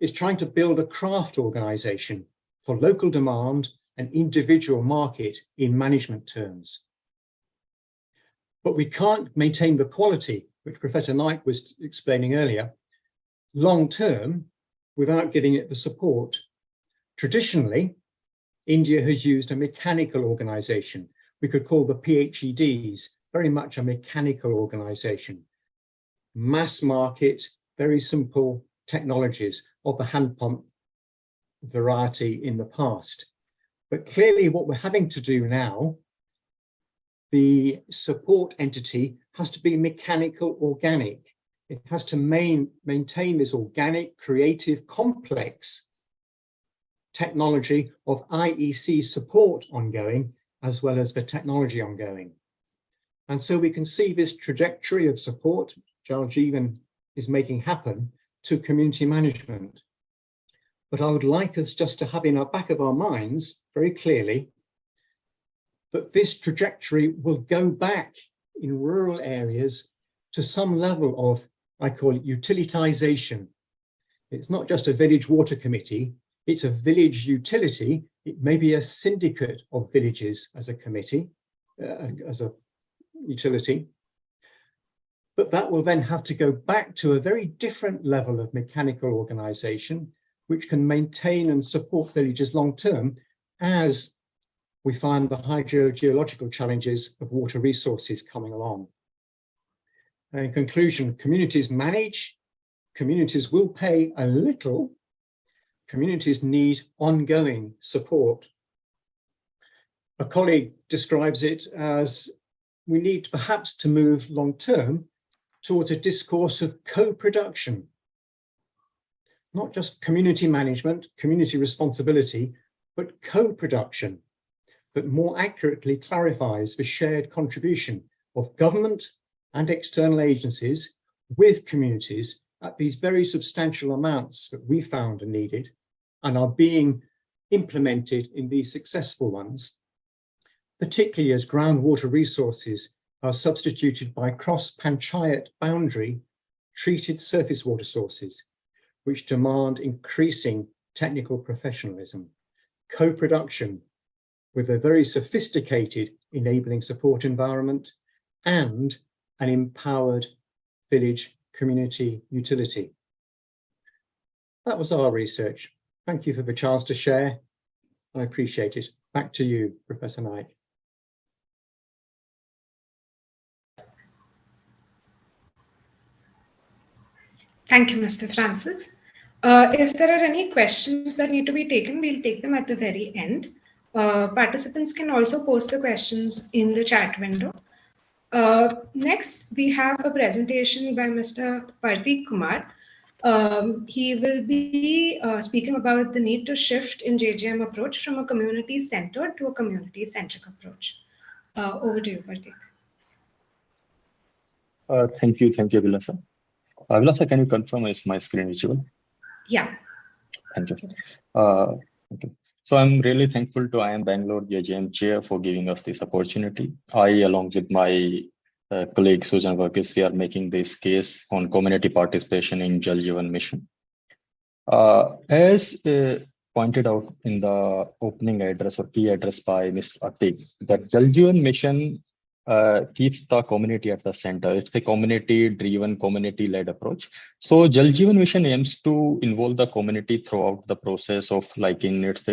is trying to build a craft organization for local demand and individual market in management terms. But we can't maintain the quality, which Professor Naik was explaining earlier, long term without giving it the support. Traditionally, India has used a mechanical organization. We could call the PHEDs very much a mechanical organization. Mass market, very simple technologies of the hand pump variety in the past. But clearly what we're having to do now, the support entity has to be mechanical organic. It has to maintain this organic, creative, complex technology of IEC support ongoing, as well as the technology ongoing. And so we can see this trajectory of support Jeevan is making happen to community management. But I would like us just to have in our back of our minds very clearly that this trajectory will go back in rural areas to some level of, I call it utilitization. It's not just a village water committee, it's a village utility. It may be a syndicate of villages as a committee, as a utility. But that will then have to go back to a very different level of mechanical organization, which can maintain and support villages long term as we find the hydrogeological challenges of water resources coming along. And in conclusion, communities manage, communities will pay a little, communities need ongoing support. A colleague describes it as we need perhaps to move long term towards a discourse of co-production, not just community management, community responsibility, but co-production that more accurately clarifies the shared contribution of government and external agencies with communities at these very substantial amounts that we found are needed and are being implemented in these successful ones, particularly as groundwater resources are substituted by cross-panchayat boundary treated surface water sources, which demand increasing technical professionalism, co-production with a very sophisticated enabling support environment and an empowered village community utility. That was our research. Thank you for the chance to share. I appreciate it. Back to you, Professor Naik. Thank you, Mr. Francis. If there are any questions that need to be taken, we'll take them at the very end. Participants can also post the questions in the chat window. Next, we have a presentation by Mr. Pardeep Kumar. He will be speaking about the need to shift in JGM approach from a community-centered to a community-centric approach. Over to you, Pardeep. Thank you, Vilasa. Vilasa, can you confirm is my screen visible? Yeah. Thank you. Okay. So I'm really thankful to IIM Bangalore JJM Chair for giving us this opportunity. I, along with my colleague Susan Varghese, we are making this case on community participation in Jal Jeevan Mission. As pointed out in the opening address or key address by Mr. Atik, that Jal Jeevan Mission keeps the community at the center. It's a community-driven, community-led approach. So Jal Jeevan Mission aims to involve the community throughout the process of, like in its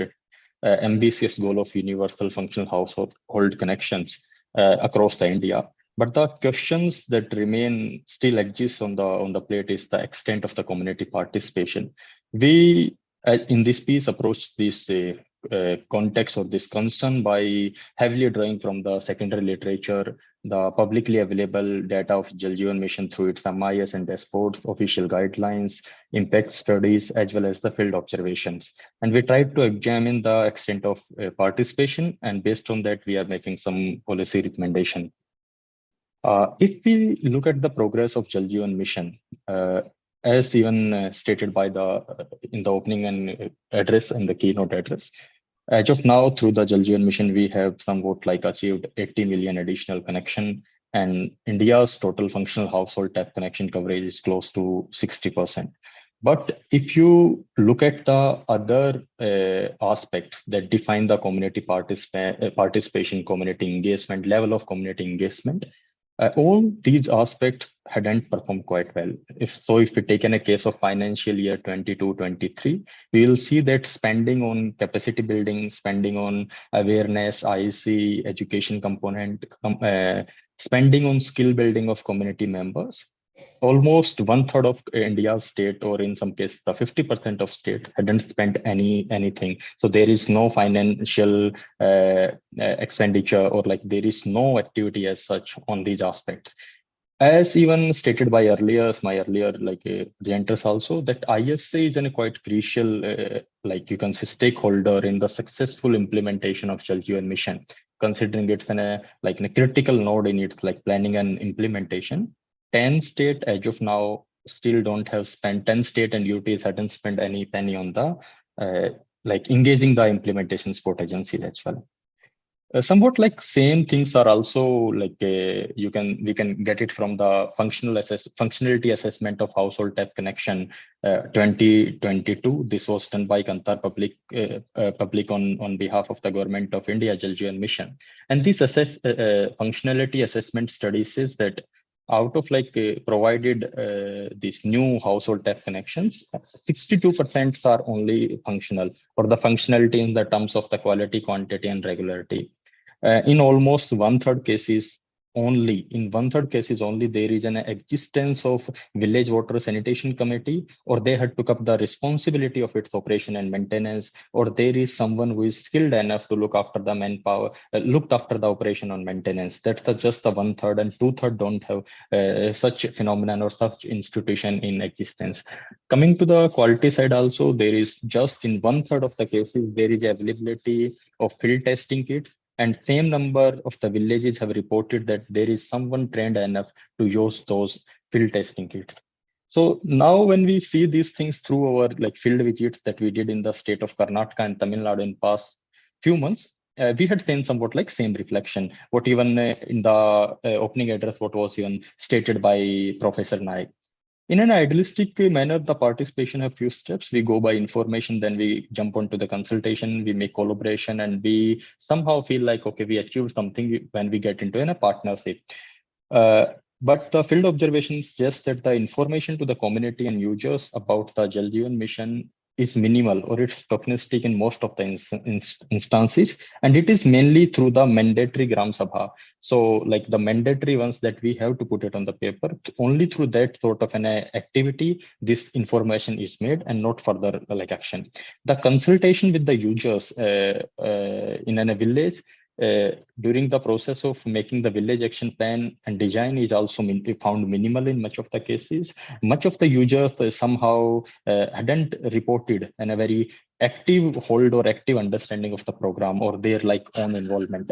ambitious goal of universal functional household connections across the India. But the questions that remain still exist on the plate is the extent of the community participation. We in this piece approach this context or this concern by heavily drawing from the secondary literature, the publicly available data of Jal Jeevan Mission through its MIS and dashboards, official guidelines, impact studies, as well as the field observations. And we tried to examine the extent of participation, and based on that, we are making some policy recommendation. If we look at the progress of Jal Jeevan Mission, as even stated by in the opening and address and the keynote address, as of now, through the Jal Jeevan Mission, we have somewhat like achieved 80 million additional connection, and India's total functional household tap connection coverage is close to 60%. But if you look at the other aspects that define the community participation, community engagement, level of community engagement, all these aspects hadn't performed quite well. If we take in a case of financial year 22-23, we will see that spending on capacity building, spending on awareness, IEC, education component, spending on skill building of community members, almost 1/3 of India's state, or in some cases, the 50% of state hadn't spent anything. So there is no financial expenditure, or like there is no activity as such on these aspects. As even stated by my earlier presenters also, that ISA is a quite crucial, like you can say, stakeholder in the successful implementation of Jal Jeevan Mission, considering it's a critical node in its planning and implementation. 10 states as of now still don't have spent, 10 state and UTs hadn't spent any penny on the engaging the implementation support agencies as well. Somewhat like same things are also we can get it from the functionality assessment of household tap connection 2022. This was done by Kantar Public on behalf of the Government of India Jal Jeevan Mission, and this functionality assessment study says that out of provided these new household tap connections, 62% are only functional, or the functionality in the terms of the quality, quantity, and regularity. In almost 1/3 cases only, there is an existence of village water sanitation committee, or they had took up the responsibility of its operation and maintenance, or there is someone who is skilled enough to look after the manpower, looked after the operation on maintenance. That's just the 1/3, and 2/3 don't have such phenomenon or such institution in existence. Coming to the quality side also, there is just in 1/3 of the cases, there is availability of field testing kits. And same number of the villages have reported that there is someone trained enough to use those field testing kits. So now when we see these things through our field visits that we did in the state of Karnataka and Tamil Nadu in past few months, we had seen somewhat same reflection. What even in the opening address, what was even stated by Professor Naik. In an idealistic manner, the participation have few steps. We go by information, then we jump onto the consultation, we make collaboration, and we somehow feel like, okay, we achieved something when we get into a partnership. But the field observations suggest that the information to the community and users about the Jal Jeevan Mission is minimal, or it's tokenistic in most of the instances, and it is mainly through the mandatory Gram Sabha. So the mandatory ones that we have to put it on the paper, only through that sort of an activity, this information is made and not further action. The consultation with the users in a village during the process of making the village action plan and design is also found minimal in much of the cases. Much of the users somehow hadn't reported in a very active hold or active understanding of the program or their own involvement.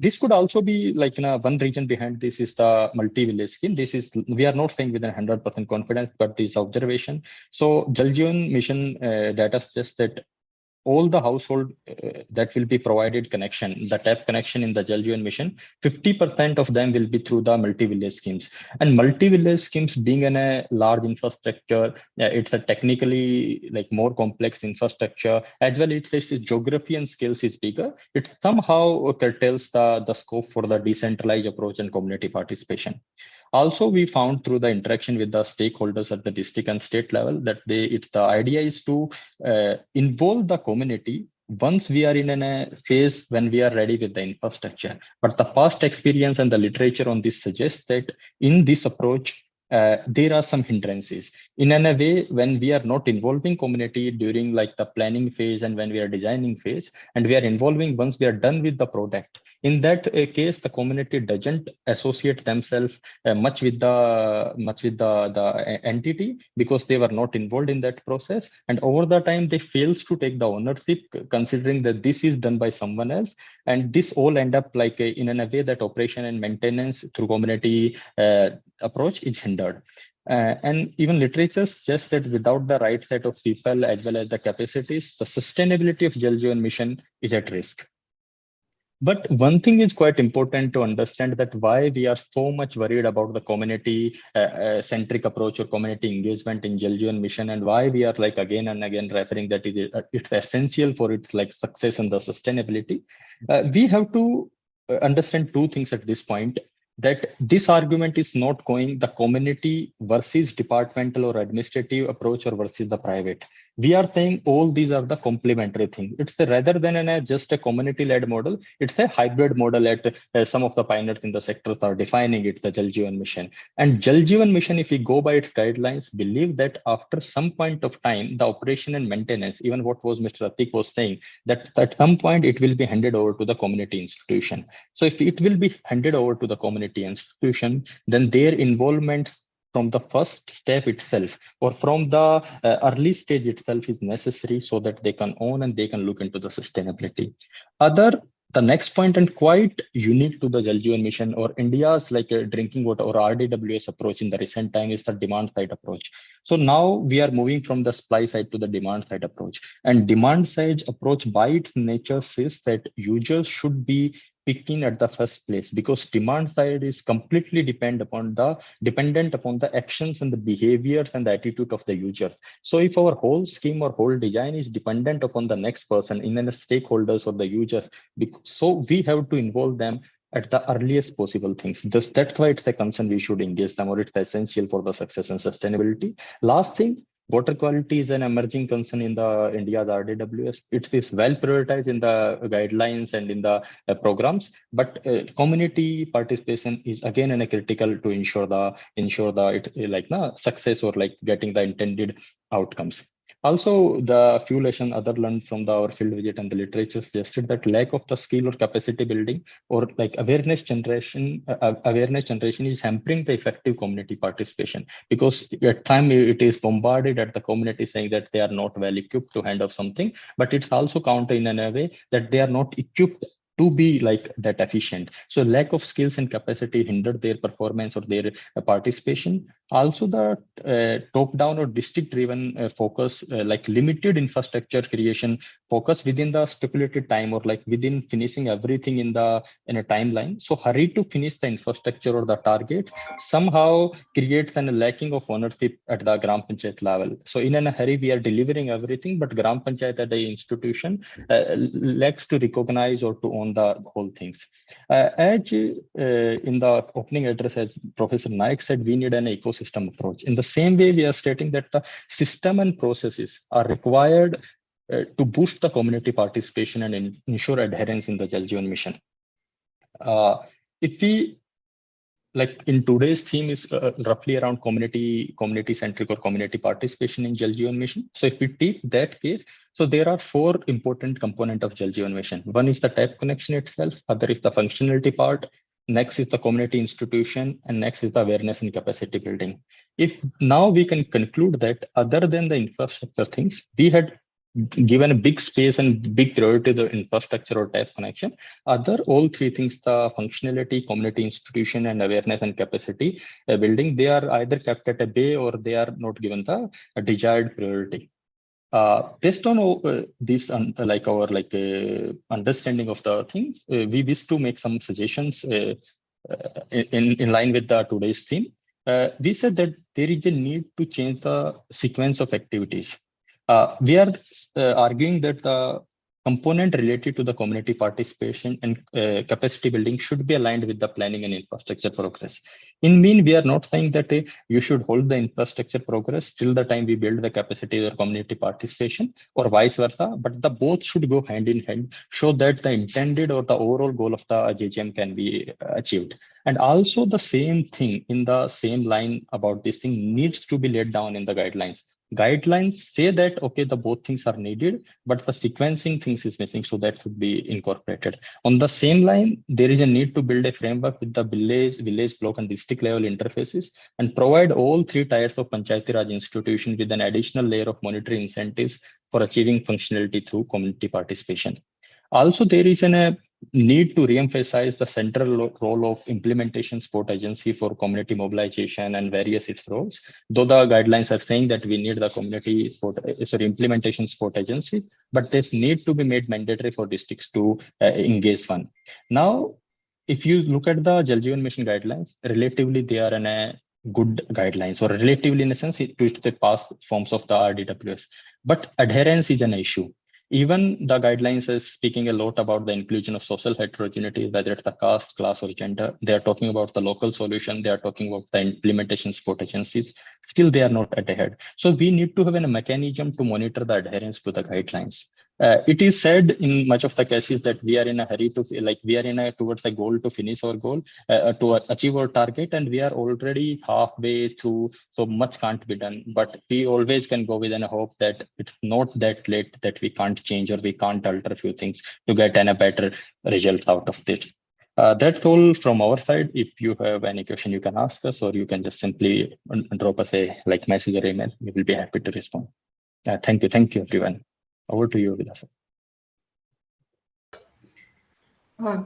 This could also be like one reason behind this is the multi-village scheme. This is, we are not saying with 100% confidence, but this observation. So Jal Jeevan Mission data suggests that all the household that will be provided connection, the tap connection in the Jal Jeevan Mission, 50% of them will be through the multi-village schemes. And multi-village schemes being in a large infrastructure, it's a technically like more complex infrastructure, as well as its geography and scales is bigger. It somehow curtails the scope for the decentralized approach and community participation. Also, we found through the interaction with the stakeholders at the district and state level that the idea is to involve the community once we are in a phase when we are ready with the infrastructure. But the past experience and the literature on this suggests that in this approach, there are some hindrances. In a way, when we are not involving community during like the planning phase and when we are designing phase, and we are involving once we are done with the product, in that case, the community doesn't associate themselves much with the entity because they were not involved in that process. And over the time, they fails to take the ownership, considering that this is done by someone else. And this all end up like in a way that operation and maintenance through community approach is hindered. And even literature suggests that without the right set of people as well as the capacities, the sustainability of Jal Jeevan Mission is at risk. But one thing is quite important to understand, that why we are so much worried about the community-centric approach or community engagement in Jal Jeevan Mission, and why we are like again and again referring that it's essential for its like success and the sustainability. We have to understand two things at this point. That this argument is not going the community versus departmental or administrative approach or versus the private. We are saying all these are the complementary thing. It's rather than just a community-led model, it's a hybrid model at some of the pioneers in the sector are defining it, the Jal Jeevan Mission. And Jal Jeevan Mission, if we go by its guidelines, believe that after some point of time, the operation and maintenance, even what was Mr. Atik was saying, that at some point it will be handed over to the community institution. So if it will be handed over to the community institution, then their involvement from the first step itself or from the early stage itself is necessary so that they can own and they can look into the sustainability. The next point, and quite unique to the Jal Jeevan Mission or India's like a drinking water or RDWS approach in the recent time, is the demand side approach. So now we are moving from the supply side to the demand side approach. And demand side approach by its nature says that users should be picking at the first place, because demand side is completely dependent upon the actions and the behaviors and the attitude of the users. So if our whole scheme or whole design is dependent upon the next person in the stakeholders or the users, so we have to involve them at the earliest possible things. That's why it's a concern we should engage them, or it's essential for the success and sustainability. Last thing, water quality is an emerging concern in the India's RDWS. It is well prioritized in the guidelines and in the programs, but community participation is again critical to ensure the success or like getting the intended outcomes. Also, the few lessons other learned from our field visit and the literature suggested that lack of the skill or capacity building or like awareness generation is hampering the effective community participation, because at time it is bombarded at the community saying that they are not well equipped to handle something, but it's also counter in a way that they are not equipped to be like that efficient. So lack of skills and capacity hindered their performance or their participation. Also the top-down or district-driven focus, like limited infrastructure creation focus within the stipulated time or like within finishing everything in a timeline. So hurry to finish the infrastructure or the target somehow creates a lacking of ownership at the Gram Panchayat level. So in a hurry, we are delivering everything, but Gram Panchayat at the institution lacks to recognize or to own the whole things. As in the opening address, as Professor Naik said, we need an ecosystem approach. In the same way, we are stating that the system and processes are required to boost the community participation and ensure adherence in the Jal Jeevan Mission. If we like in today's theme is roughly around community-centric or community participation in Jal Jeevan Mission. So if we take that case, so there are four important components of Jal Jeevan Mission. One is the tap connection itself, other is the functionality part, next is the community institution, and next is the awareness and capacity building. If now we can conclude that other than the infrastructure things, we had given a big space and big priority to the infrastructure or tap connection. Other all three things, the functionality, community institution, and awareness and capacity building, they are either kept at a bay or they are not given the desired priority. Based on this, like our understanding of the things, we wish to make some suggestions in line with the today's theme. We said that there is a need to change the sequence of activities. We are arguing that the component related to the community participation and capacity building should be aligned with the planning and infrastructure progress. In mean, we are not saying that you should hold the infrastructure progress till the time we build the capacity or community participation, or vice versa, but the both should go hand in hand, so that the intended or the overall goal of the JGM can be achieved. And also the same thing in the same line about this thing needs to be laid down in the guidelines. Guidelines say that, okay, the both things are needed, but the sequencing things is missing, so that should be incorporated. On the same line, there is a need to build a framework with the village, block, and district level interfaces, and provide all three tiers of Panchayati Raj institution with an additional layer of monetary incentives for achieving functionality through community participation. Also, there is a need to re-emphasize the central role of implementation support agency for community mobilization and various its roles. Though the guidelines are saying that we need the community support, implementation support agency, but this need to be made mandatory for districts to engage one. Now, if you look at the Jal Jeevan Mission guidelines, relatively they are in a good guidelines, or relatively in a sense to the past forms of the RDWS, but adherence is an issue. Even the guidelines is speaking a lot about the inclusion of social heterogeneity, whether it's the caste, class, or gender. They are talking about the local solution. They are talking about the implementation support agencies. Still, they are not adhered. So we need to have a mechanism to monitor the adherence to the guidelines. It is said in much of the cases that we are in a hurry to, we are in a towards the goal to finish our goal, to achieve our target, and we are already halfway through, so much can't be done. But we always can go with a hope that it's not that late that we can't change or we can't alter a few things to get a better result out of this. That's all from our side. If you have any question, you can ask us, or you can just simply drop us a message or email. We will be happy to respond. Thank you, everyone. Over to you, Vilasa.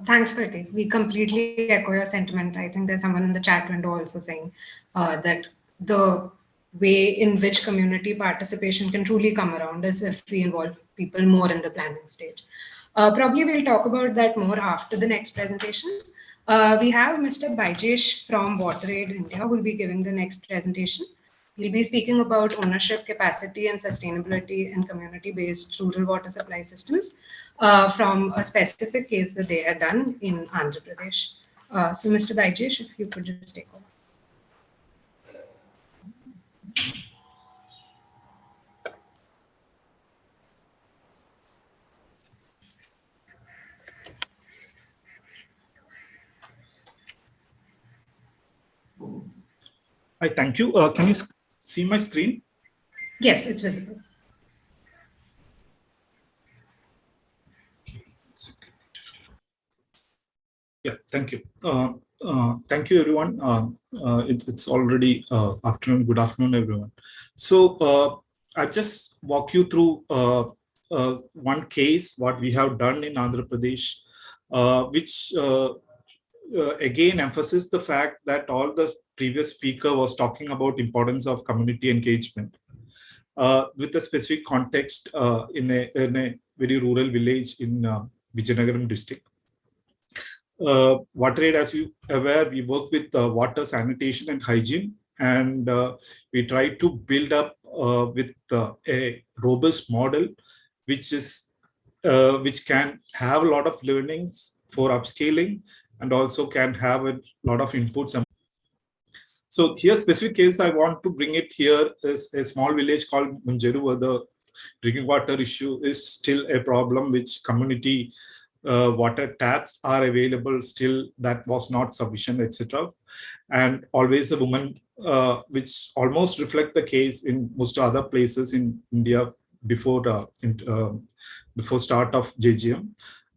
Thanks, Pratik. We completely echo your sentiment. I think there's someone in the chat window also saying that the way in which community participation can truly come around is if we involve people more in the planning stage. Probably we'll talk about that more after the next presentation. We have Mr. Baijesh from WaterAid India who will be giving the next presentation. He'll be speaking about ownership, capacity, and sustainability in community-based rural water supply systems from a specific case that they had done in Andhra Pradesh. So, Mr. Baijesh, if you could just take over. Hi, thank you. Can you see my screen? Yes, it's visible. Yeah, thank you. Thank you, everyone. It's already afternoon. Good afternoon, everyone. So I'll just walk you through one case, what we have done in Andhra Pradesh, which again emphasizes the fact that all the previous speaker was talking about importance of community engagement with a specific context in a very rural village in Vijayanagaram district. WaterAid, as you are aware, we work with water, sanitation, and hygiene, and we try to build up with a robust model, which can have a lot of learnings for upscaling, and also can have a lot of inputs. So here, specific case I want to bring it here is a small village called Munjeru, where the drinking water issue is still a problem, which community water taps are available, still that was not sufficient, etc. And always a woman, which almost reflect the case in most other places in India before start of JGM.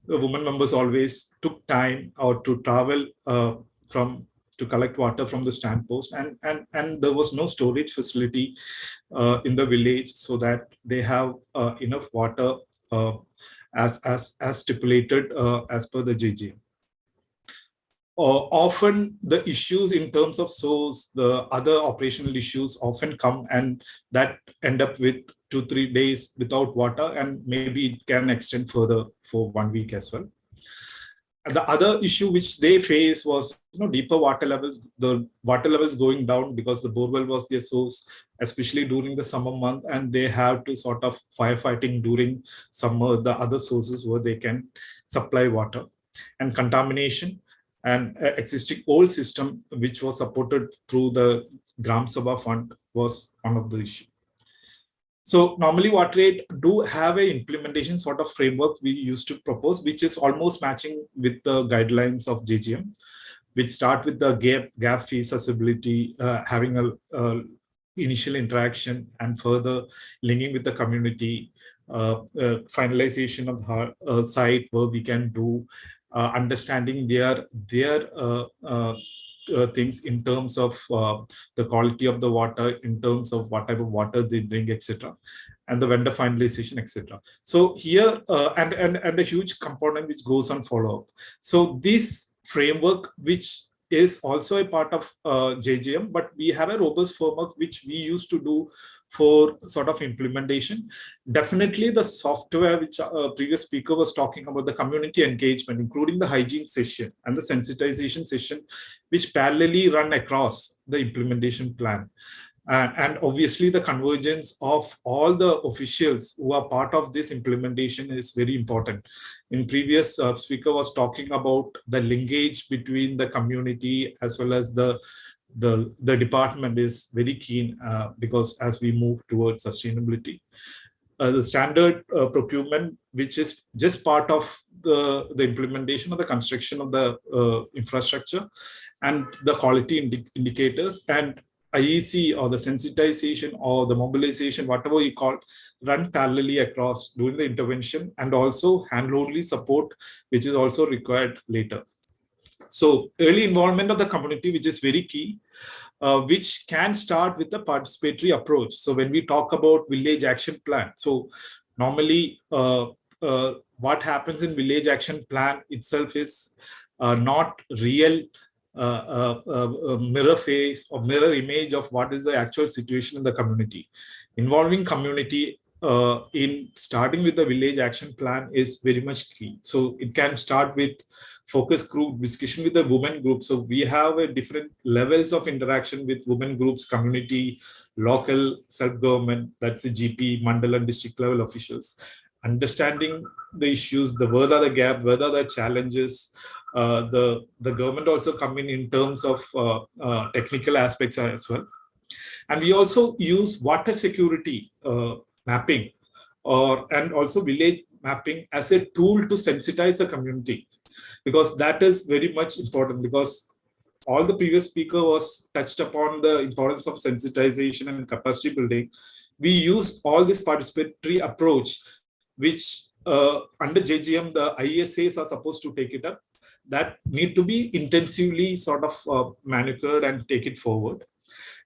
The women members always took time or to travel from to collect water from the stand post, and there was no storage facility in the village, so that they have enough water as stipulated as per the JJM. Often the issues in terms of source, the other operational issues often come, and that end up with 2-3 days without water, and maybe it can extend further for 1 week as well. And the other issue which they face was deeper water levels, the water levels going down because the borewell was their source, especially during the summer month, and they have to sort of firefighting during summer, the other sources where they can supply water, and contamination. And existing old system, which was supported through the Gram Sabha fund, was one of the issues. So normally WaterAid do have a implementation sort of framework we used to propose, which is almost matching with the guidelines of JGM, which start with the gap fee accessibility, having a initial interaction, and further linking with the community, finalization of the site where we can do understanding their things in terms of the quality of the water, in terms of what type of water they drink, etc., and the vendor finalization, etc. So here and a huge component which goes on follow-up. So this framework, which is also a part of JJM, but we have a robust framework which we used to do for sort of implementation. Definitely the software which previous speaker was talking about, the community engagement, including the hygiene session and the sensitization session, which parallelly run across the implementation plan. And obviously the convergence of all the officials who are part of this implementation is very important. In previous speaker was talking about the linkage between the community as well as the department is very keen because as we move towards sustainability. The standard procurement, which is just part of the implementation of the construction of the infrastructure, and the quality indicators, and IEC or the sensitization or the mobilization, whatever you call it, run parallelly across during the intervention, and also hand-only support, which is also required later. So early involvement of the community, which is very key, which can start with the participatory approach. So when we talk about village action plan, so normally what happens in village action plan itself is not real mirror face or mirror image of what is the actual situation in the community. Involving community in starting with the village action plan is very much key. So it can start with focus group discussion with the women group. So we have a different levels of interaction with women groups, community, local self-government, that's the GP, mandal and district level officials. Understanding the issues, where are the gap, where are the challenges. The government also come in terms of technical aspects as well. And we also use water security mapping and also village mapping as a tool to sensitize the community, because that is very much important, because all the previous speaker was touched upon the importance of sensitization and capacity building. We use all this participatory approach, which under JGM, the ISAs are supposed to take it up, that need to be intensively sort of manicured and take it forward.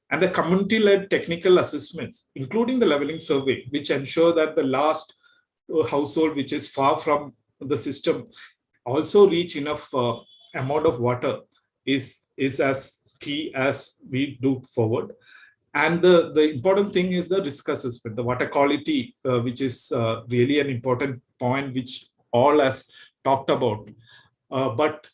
And the community-led technical assessments, including the leveling survey, which ensure that the last household, which is far from the system, also reach enough amount of water, is as key as we do forward. And the important thing is the risk assessment, the water quality, which is really an important point, which all has talked about. But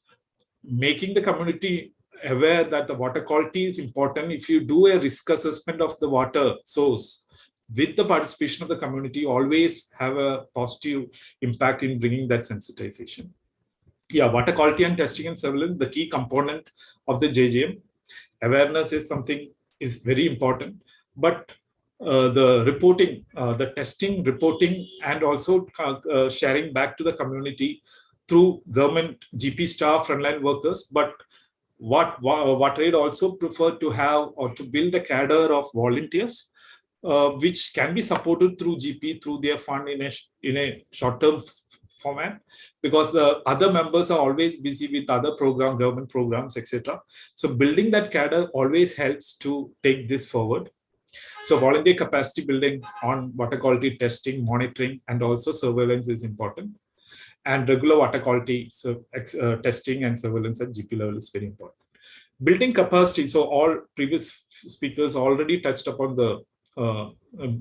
making the community aware that the water quality is important. If you do a risk assessment of the water source with the participation of the community, always have a positive impact in bringing that sensitization. Yeah, water quality and testing and surveillance, the key component of the JJM. Awareness is something is very important, but the reporting, the testing, reporting, and also sharing back to the community through government GP staff, frontline workers. But what WaterAid also prefer to have or to build a cadre of volunteers, which can be supported through GP through their fund in a short-term format, because the other members are always busy with other government programs, etc. So building that cadre always helps to take this forward. So volunteer capacity building on water quality testing, monitoring, and also surveillance is important. And regular water quality testing and surveillance at GP level is very important. Building capacity. So all previous speakers already touched upon the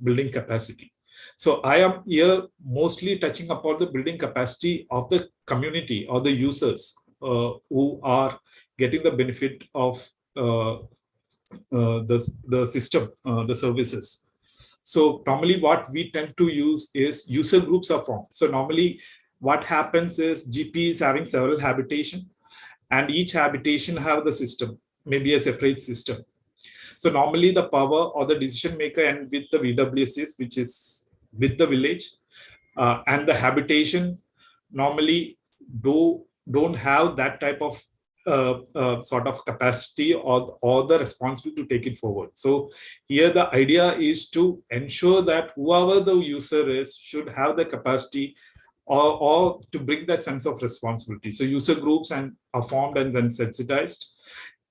building capacity. So I am here mostly touching upon the building capacity of the community or the users who are getting the benefit of the system, the services. So normally what we tend to use is user groups are formed. So normally what happens is GP is having several habitation, and each habitation have the system, maybe a separate system. So normally the power or the decision maker and with the VWSs, which is with the village, and the habitation normally don't have that type of sort of capacity or the responsibility to take it forward. So here the idea is to ensure that whoever the user is should have the capacity or to bring that sense of responsibility. So user groups are formed and then sensitized,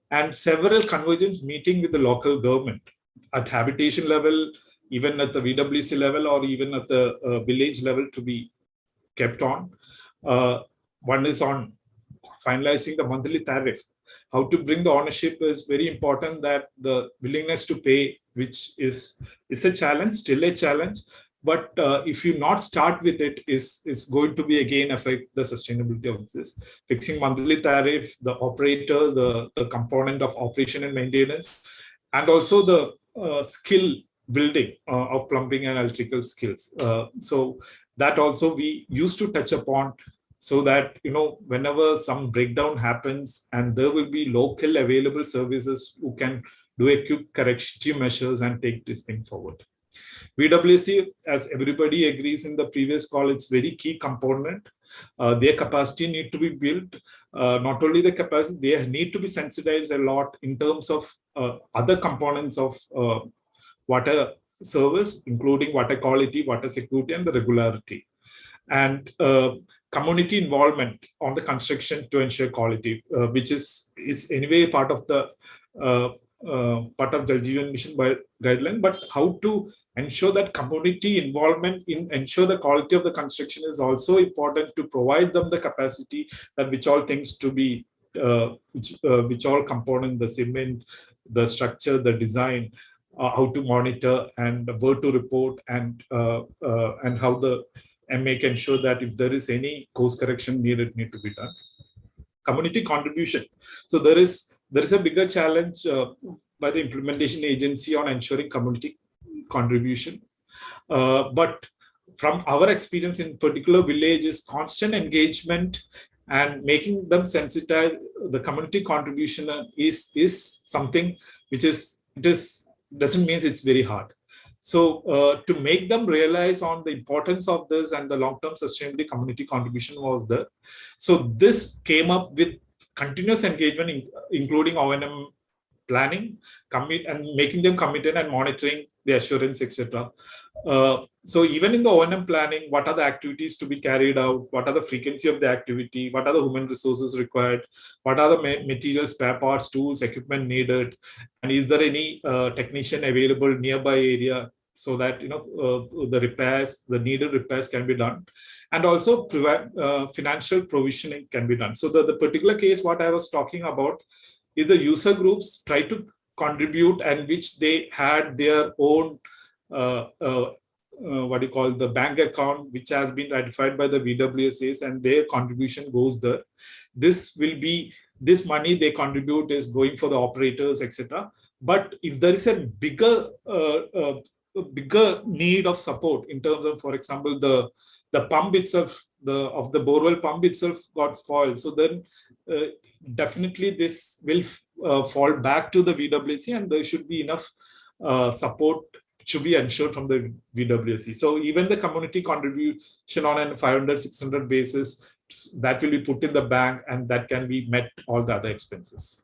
and several convergence meeting with the local government at habitation level, even at the VWC level, or even at the village level to be kept on. One is on finalizing the monthly tariff. How to bring the ownership is very important, that the willingness to pay, which is a challenge, still a challenge. But if you not start with it, is going to be again affect the sustainability of this. Fixing monthly tariff, the operator, the component of operation and maintenance, and also the skill building of plumbing and electrical skills. So that also we used to touch upon, so that whenever some breakdown happens, and there will be local available services who can do a quick corrective measures and take this thing forward. VWC, as everybody agrees in the previous call, it's very key component. Their capacity need to be built. Not only the capacity, they need to be sensitized a lot in terms of other components of water service, including water quality, water security, and the regularity. And community involvement on the construction to ensure quality, which is anyway part of the Jal Jeevan Mission guideline. But how to ensure that community involvement in ensure the quality of the construction is also important, to provide them the capacity that which all things to be which all component, the cement, the structure, the design, how to monitor and where to report, and how and make ensure that if there is any course correction needed, need to be done. Community contribution. So there is a bigger challenge by the implementation agency on ensuring community contribution. But from our experience in particular villages, constant engagement and making them sensitize the community contribution is something which doesn't mean it's very hard. So to make them realize on the importance of this and the long-term sustainability, community contribution was there. So this came up with continuous engagement, including O&M planning, and making them committed and monitoring the assurance, etc. So even in the O&M planning, what are the activities to be carried out? What are the frequency of the activity? What are the human resources required? What are the materials, spare parts, tools, equipment needed? And is there any technician available nearby area, so that the needed repairs can be done, and also financial provisioning can be done. So the particular case what I was talking about is the user groups try to contribute, and which they had their own the bank account, which has been ratified by the VWSAs, and their contribution goes there. This money they contribute is going for the operators, etc. But if there is a bigger need of support in terms of, for example, the pump itself, of the borewell pump itself got spoiled, so then definitely this will fall back to the VWC, and there should be enough support should be ensured from the VWC. So even the community contribution on a 500-600 basis, that will be put in the bank, and that can be met all the other expenses.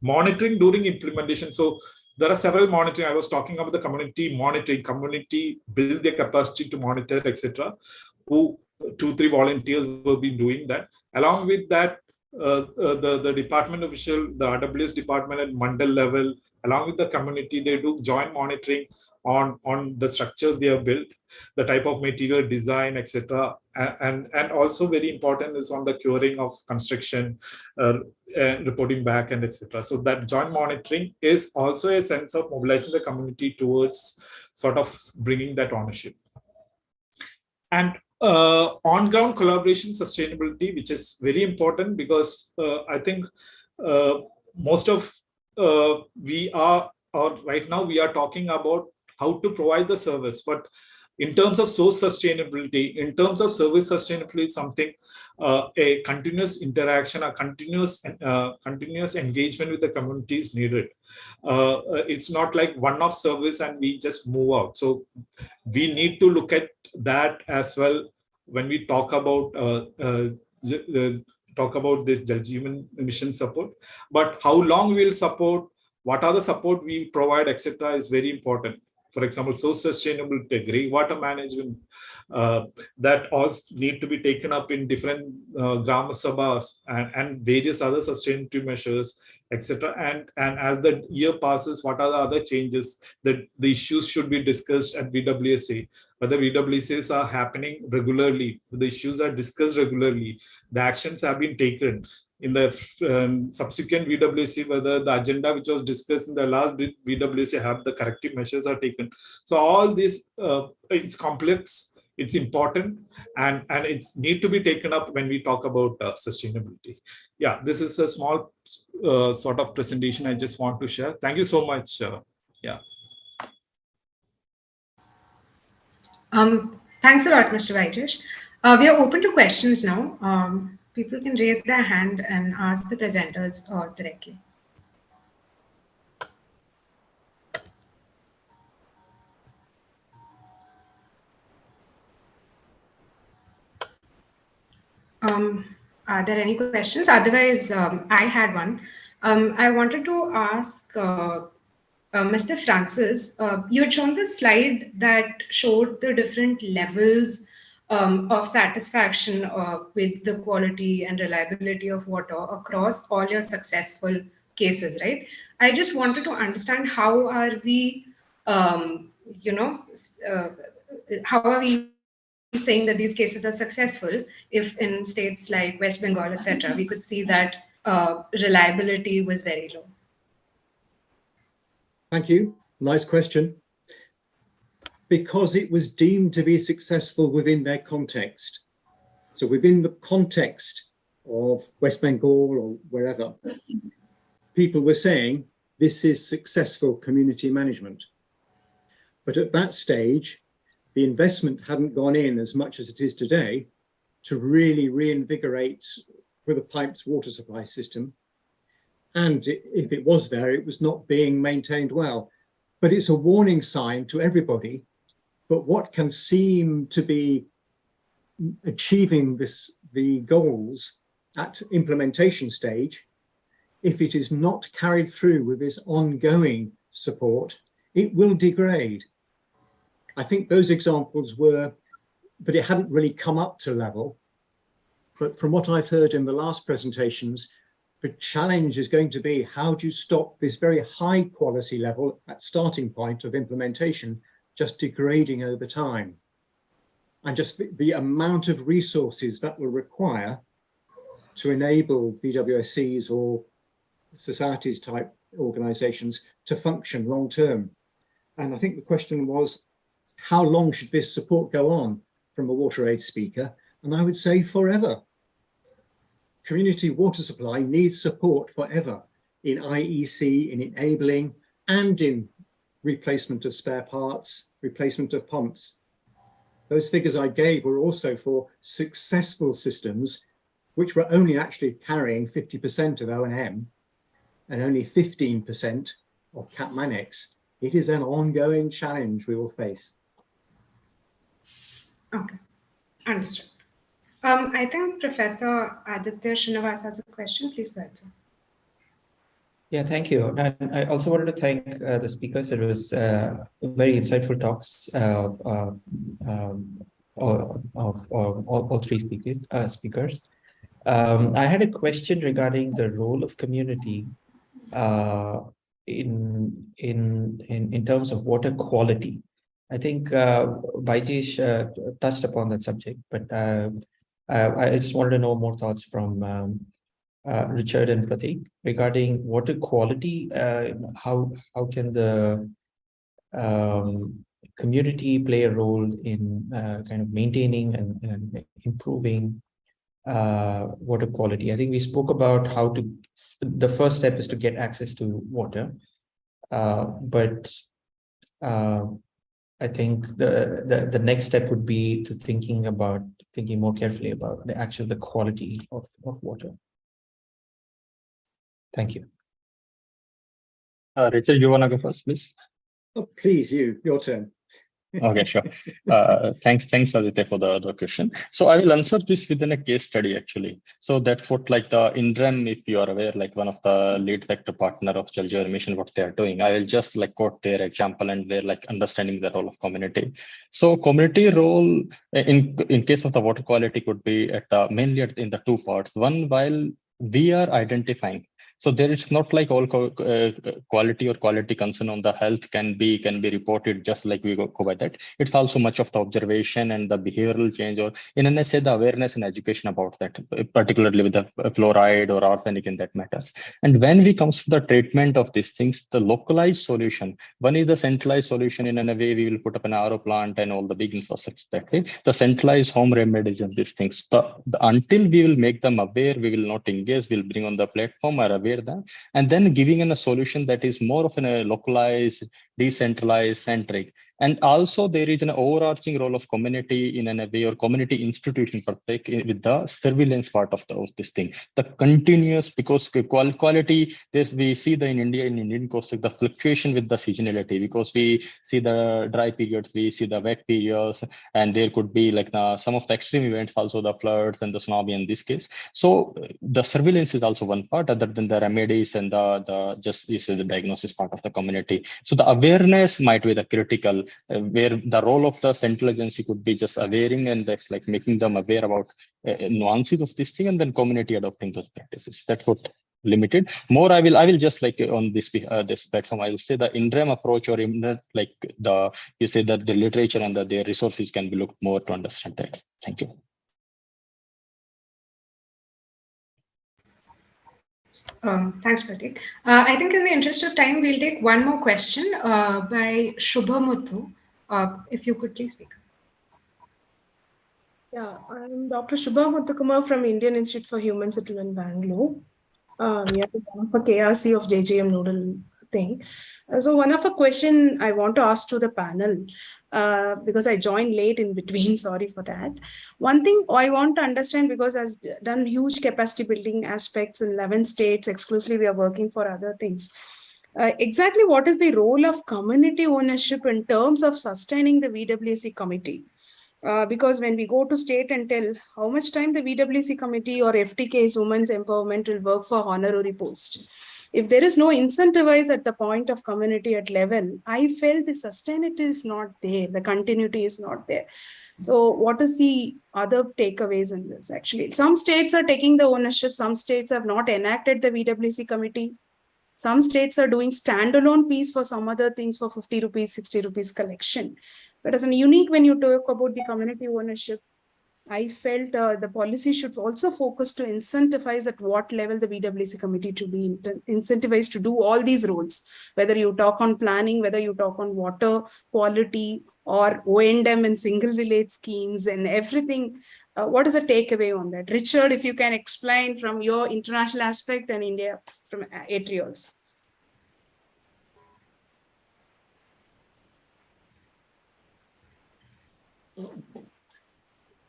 Monitoring during implementation. So there are several monitoring. I was talking about the community monitoring, community build their capacity to monitor, etc. Who 2-3 volunteers will be doing that. Along with that, the department official, the RWS department at mandal level, along with the community, they do joint monitoring on the structures they have built, the type of material design, etc. And also very important is on the curing of construction, reporting back, and etc. So that joint monitoring is also a sense of mobilizing the community towards sort of bringing that ownership. And on-ground collaboration sustainability, which is very important, because I think most of we are, or right now we are talking about how to provide the service, but in terms of source sustainability, in terms of service sustainability, something a continuous interaction, a continuous engagement with the community is needed. It's not like one-off service and we just move out. So we need to look at that as well when we talk about this Jal Jeevan mission support. But how long we'll support, what are the support we provide, etc., is very important. For example, source sustainability, grey water management, that all need to be taken up in different Grama Sabhas and various other sustainability measures, etc. And as the year passes, what are the other changes that the issues should be discussed at VWSA? Whether VWSAs are happening regularly, the issues are discussed regularly, the actions have been taken. In the subsequent VWC, whether the agenda which was discussed in the last VWC have the corrective measures are taken. So all this, it's complex, it's important, and it's need to be taken up when we talk about sustainability. Yeah, this is a small sort of presentation I just want to share. Thank you so much. Yeah. Thanks a lot, Mr. Vaitesh. We are open to questions now. People can raise their hand and ask the presenters directly. Are there any questions? Otherwise, I had one. I wanted to ask Mr. Francis, you had shown the slide that showed the different levels of satisfaction with the quality and reliability of water across all your successful cases, right? I just wanted to understand how are we, how are we saying that these cases are successful if in states like West Bengal, etc., we could see that reliability was very low? Thank you. Nice question. Because it was deemed to be successful within their context. So within the context of West Bengal or wherever, people were saying this is successful community management. But at that stage, the investment hadn't gone in as much as it is today to really reinvigorate with a piped water supply system. And if it was there, it was not being maintained well. But it's a warning sign to everybody. But what can seem to be achieving the goals at implementation stage, if it is not carried through with this ongoing support, it will degrade. I think those examples were, but it hadn't really come up to level. But from what I've heard in the last presentations, the challenge is going to be how do you stop this very high quality level at starting point of implementation just degrading over time, and just the amount of resources that will require to enable VWSCs or societies type organizations to function long term. And I think the question was, how long should this support go on from a WaterAid speaker? And I would say forever. Community water supply needs support forever in IEC, in enabling, and in replacement of spare parts, replacement of pumps. Those figures I gave were also for successful systems, which were only actually carrying 50% of O&M and only 15% of CapManX. It is an ongoing challenge we will face. Okay, understood. I think Professor Aditya Srinivas has a question. Please go ahead, sir. Yeah, thank you. And I also wanted to thank the speakers. It was very insightful talks. all three speakers. I had a question regarding the role of community in terms of water quality. I think Baijesh touched upon that subject, but I just wanted to know more thoughts from Richard and Pratik regarding water quality. How can the community play a role in kind of maintaining and improving water quality? I think we spoke about how to, the first step is to get access to water, but I think the next step would be to thinking more carefully about the quality of water. Thank you. Richard, you want to go first, please? Oh, please, your turn. Okay, sure. Thanks, Aditya, for the question. So I will answer this within a case study, actually. So that's what, like the INREM, if you are aware, like one of the lead sector partner of Jal Jeevan Mission, what they are doing. I will just like quote their example and they're like understanding the role of community. So community role in case of the water quality could be at mainly in the two parts. One, while we are identifying. So there is not like all quality or quality concern on the health can be reported just like we go by that. It's also much of the observation and the behavioral change, or in a say the awareness and education about that, particularly with the fluoride or arsenic in that matters. And when we comes to the treatment of these things, the localized solution, one is the centralized solution. In a way, we will put up an RO plant and all the big infrastructure that way. The centralized home remedies and these things. Until we will make them aware, we will not engage. We'll bring on the platform or aware them, and then giving in a solution that is more of a localized, decentralized, centric. And also there is an overarching role of community in a way, or community institution with the surveillance part of this thing. The continuous, because quality, we see in India, in Indian coast, the fluctuation with the seasonality, because we see the dry periods, we see the wet periods, and there could be like some of the extreme events, also the floods and the tsunami in this case. So the surveillance is also one part, other than the remedies and the diagnosis part of the community. So the awareness might be the critical, where the role of the central agency could be just awareing and that's like making them aware about nuances of this thing, and then community adopting those practices. That's what limited. More, I will just like on this platform, I will say the INREM approach, or like you say that the literature and their resources can be looked more to understand that. Thank you. Thanks, Pratik. I think in the interest of time, we'll take one more question by Shubhamuthu. If you could please speak. Yeah, I'm Dr. Shubha Muthukumar from Indian Institute for Human Settlement, Bangalore. We are one of a KRC of JJM Noodle thing. So one of a question I want to ask to the panel, because I joined late in between, sorry for that. One thing I want to understand, because I've done huge capacity building aspects in 11 states, exclusively we are working for other things. Exactly what is the role of community ownership in terms of sustaining the VWC committee? Because when we go to state and tell how much time the VWC committee or FTK's women's empowerment will work for honorary post, if there is no incentivize at the point of community at level, I felt the sustainability is not there, the continuity is not there. So what is the other takeaways in this? Actually, some states are taking the ownership, some states have not enacted the VWC committee. Some states are doing standalone piece for some other things for 50 rupees, 60 rupees collection. But as a unique, when you talk about the community ownership, I felt the policy should also focus to incentivize at what level the VWC committee to be incentivized to do all these roles, whether you talk on planning, whether you talk on water quality or O&M and single village schemes and everything. What is the takeaway on that? Richard, if you can explain from your international aspect and India from Atrials.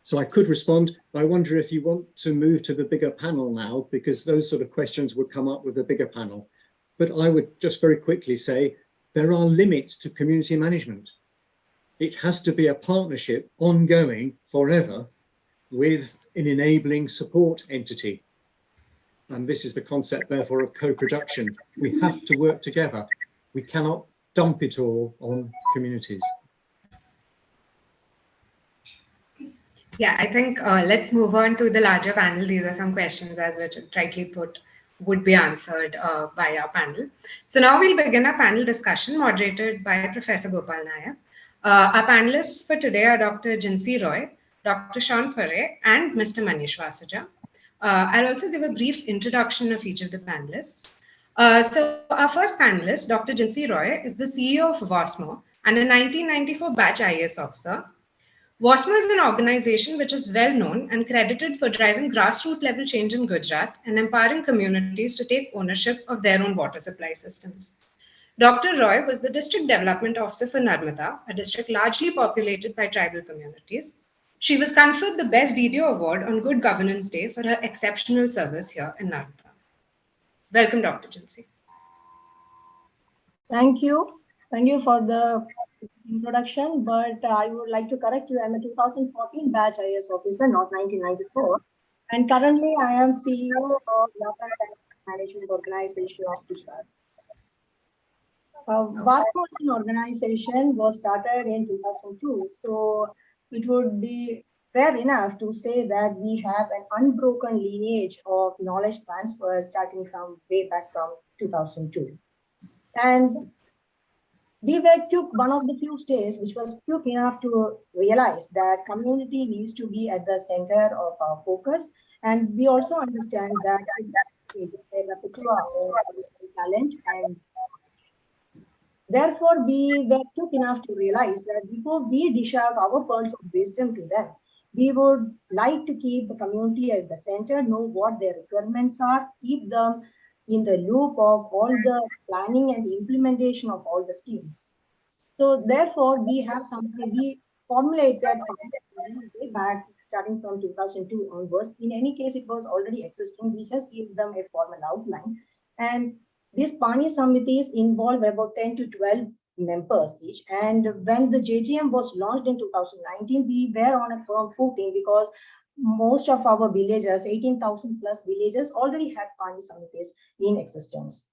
So I could respond. I wonder if you want to move to the bigger panel now, because those sort of questions would come up with the bigger panel. But I would just very quickly say there are limits to community management. It has to be a partnership ongoing forever with an enabling support entity. And this is the concept, therefore, of co-production. We have to work together. We cannot dump it all on communities. Yeah, I think let's move on to the larger panel. These are some questions, as Richard rightly put, would be answered by our panel. So now we'll begin our panel discussion moderated by Professor Gopal Nayak. Our panelists for today are Dr. Jinsi Roy, Dr. Sean Foray, and Mr. Manish Vasuja. I'll also give a brief introduction of each of the panelists. So our first panelist, Dr. Jinsi Roy, is the CEO of WASMO and a 1994 batch IAS officer. WASMO is an organization which is well known and credited for driving grassroots level change in Gujarat and empowering communities to take ownership of their own water supply systems. Dr. Roy was the District Development Officer for Narmada, a district largely populated by tribal communities. She was conferred the Best DDO Award on Good Governance Day for her exceptional service here in Narmada. Welcome, Dr. Jinsi. Thank you. Thank you for the introduction, but I would like to correct you. I'm a 2014 batch IAS officer, not 1994. And currently I am CEO of Water Management Organization of Gujarat. WASMO as an organization was started in 2002. So it would be fair enough to say that we have an unbroken lineage of knowledge transfer starting from way back from 2002. And we took one of the few states which was quick enough to realize that community needs to be at the center of our focus. And we also understand that there's a particular talent, and therefore we were quick enough to realize that before we dish out our pearls of wisdom to them, we would like to keep the community at the center, know what their requirements are, keep them in the loop of all the planning and the implementation of all the schemes. So therefore, we formulated way back starting from 2002 onwards. In any case, it was already existing. We just give them a formal outline. And these Pani Samitis involve about 10 to 12 members each. And when the JGM was launched in 2019, we were on a firm footing because most of our villages, 18,000 plus villages, already had Pani Samitis in existence.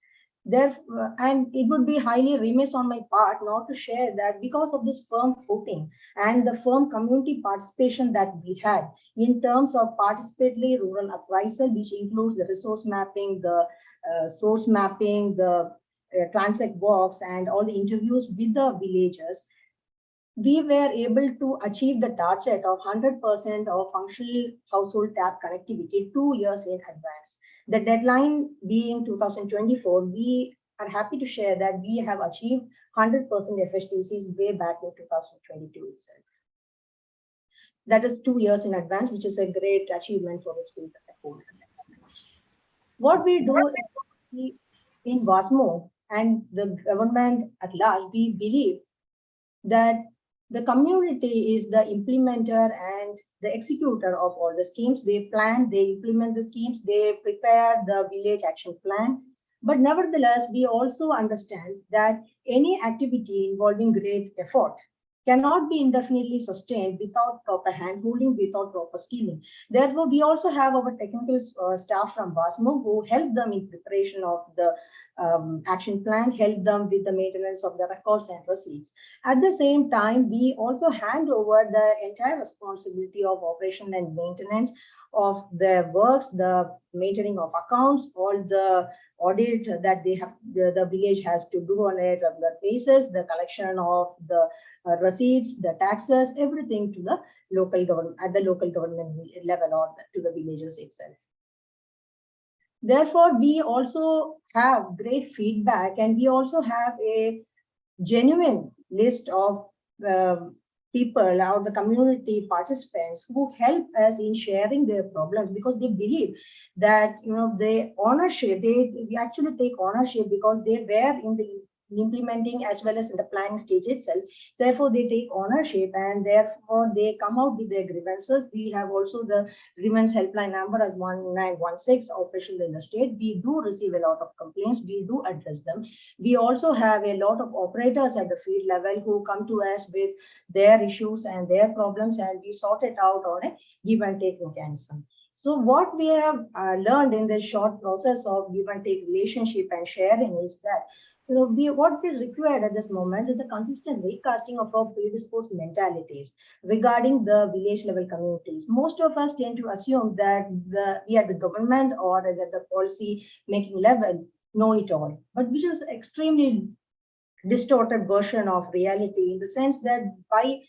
And it would be highly remiss on my part not to share that because of this firm footing and the firm community participation that we had in terms of participatory rural appraisal, which includes the resource mapping, the source mapping, the transect walks, and all the interviews with the villagers, we were able to achieve the target of 100% of functional household tap connectivity 2 years in advance. The deadline being 2024, we are happy to share that we have achieved 100% FHTCs way back in 2022 itself. That is 2 years in advance, which is a great achievement for the state as a whole. What we do in WASMO and the government at large, we believe that the community is the implementer and the executor of all the schemes. They plan, they implement the schemes, they prepare the village action plan. But nevertheless, we also understand that any activity involving great effort cannot be indefinitely sustained without proper handholding, without proper skilling. Therefore, we also have our technical staff from WASMO who help them in preparation of the action plan, help them with the maintenance of the records and receipts. At the same time, we also hand over the entire responsibility of operation and maintenance of their works, the maintaining of accounts, all the audit that they have, the village has to do on a regular basis, the collection of the receipts, the taxes, everything to the local government, at the local government level or to the villages itself. Therefore, we also have great feedback, and we also have a genuine list of people or the community participants who help us in sharing their problems, because they believe that the ownership, we actually take ownership because they were in the implementing as well as in the planning stage itself. Therefore, they take ownership and therefore they come out with their grievances. We have also the grievance helpline number as 1916 operational in the state. We do receive a lot of complaints. We do address them. We also have a lot of operators at the field level who come to us with their issues and their problems, and we sort it out on a give and take mechanism. So what we have learned in this short process of give and take relationship and sharing is that what is required at this moment is a consistent recasting of our predisposed mentalities regarding the village level communities. Most of us tend to assume that we at the government or at the policy making level know it all, but which is extremely distorted version of reality, in the sense that by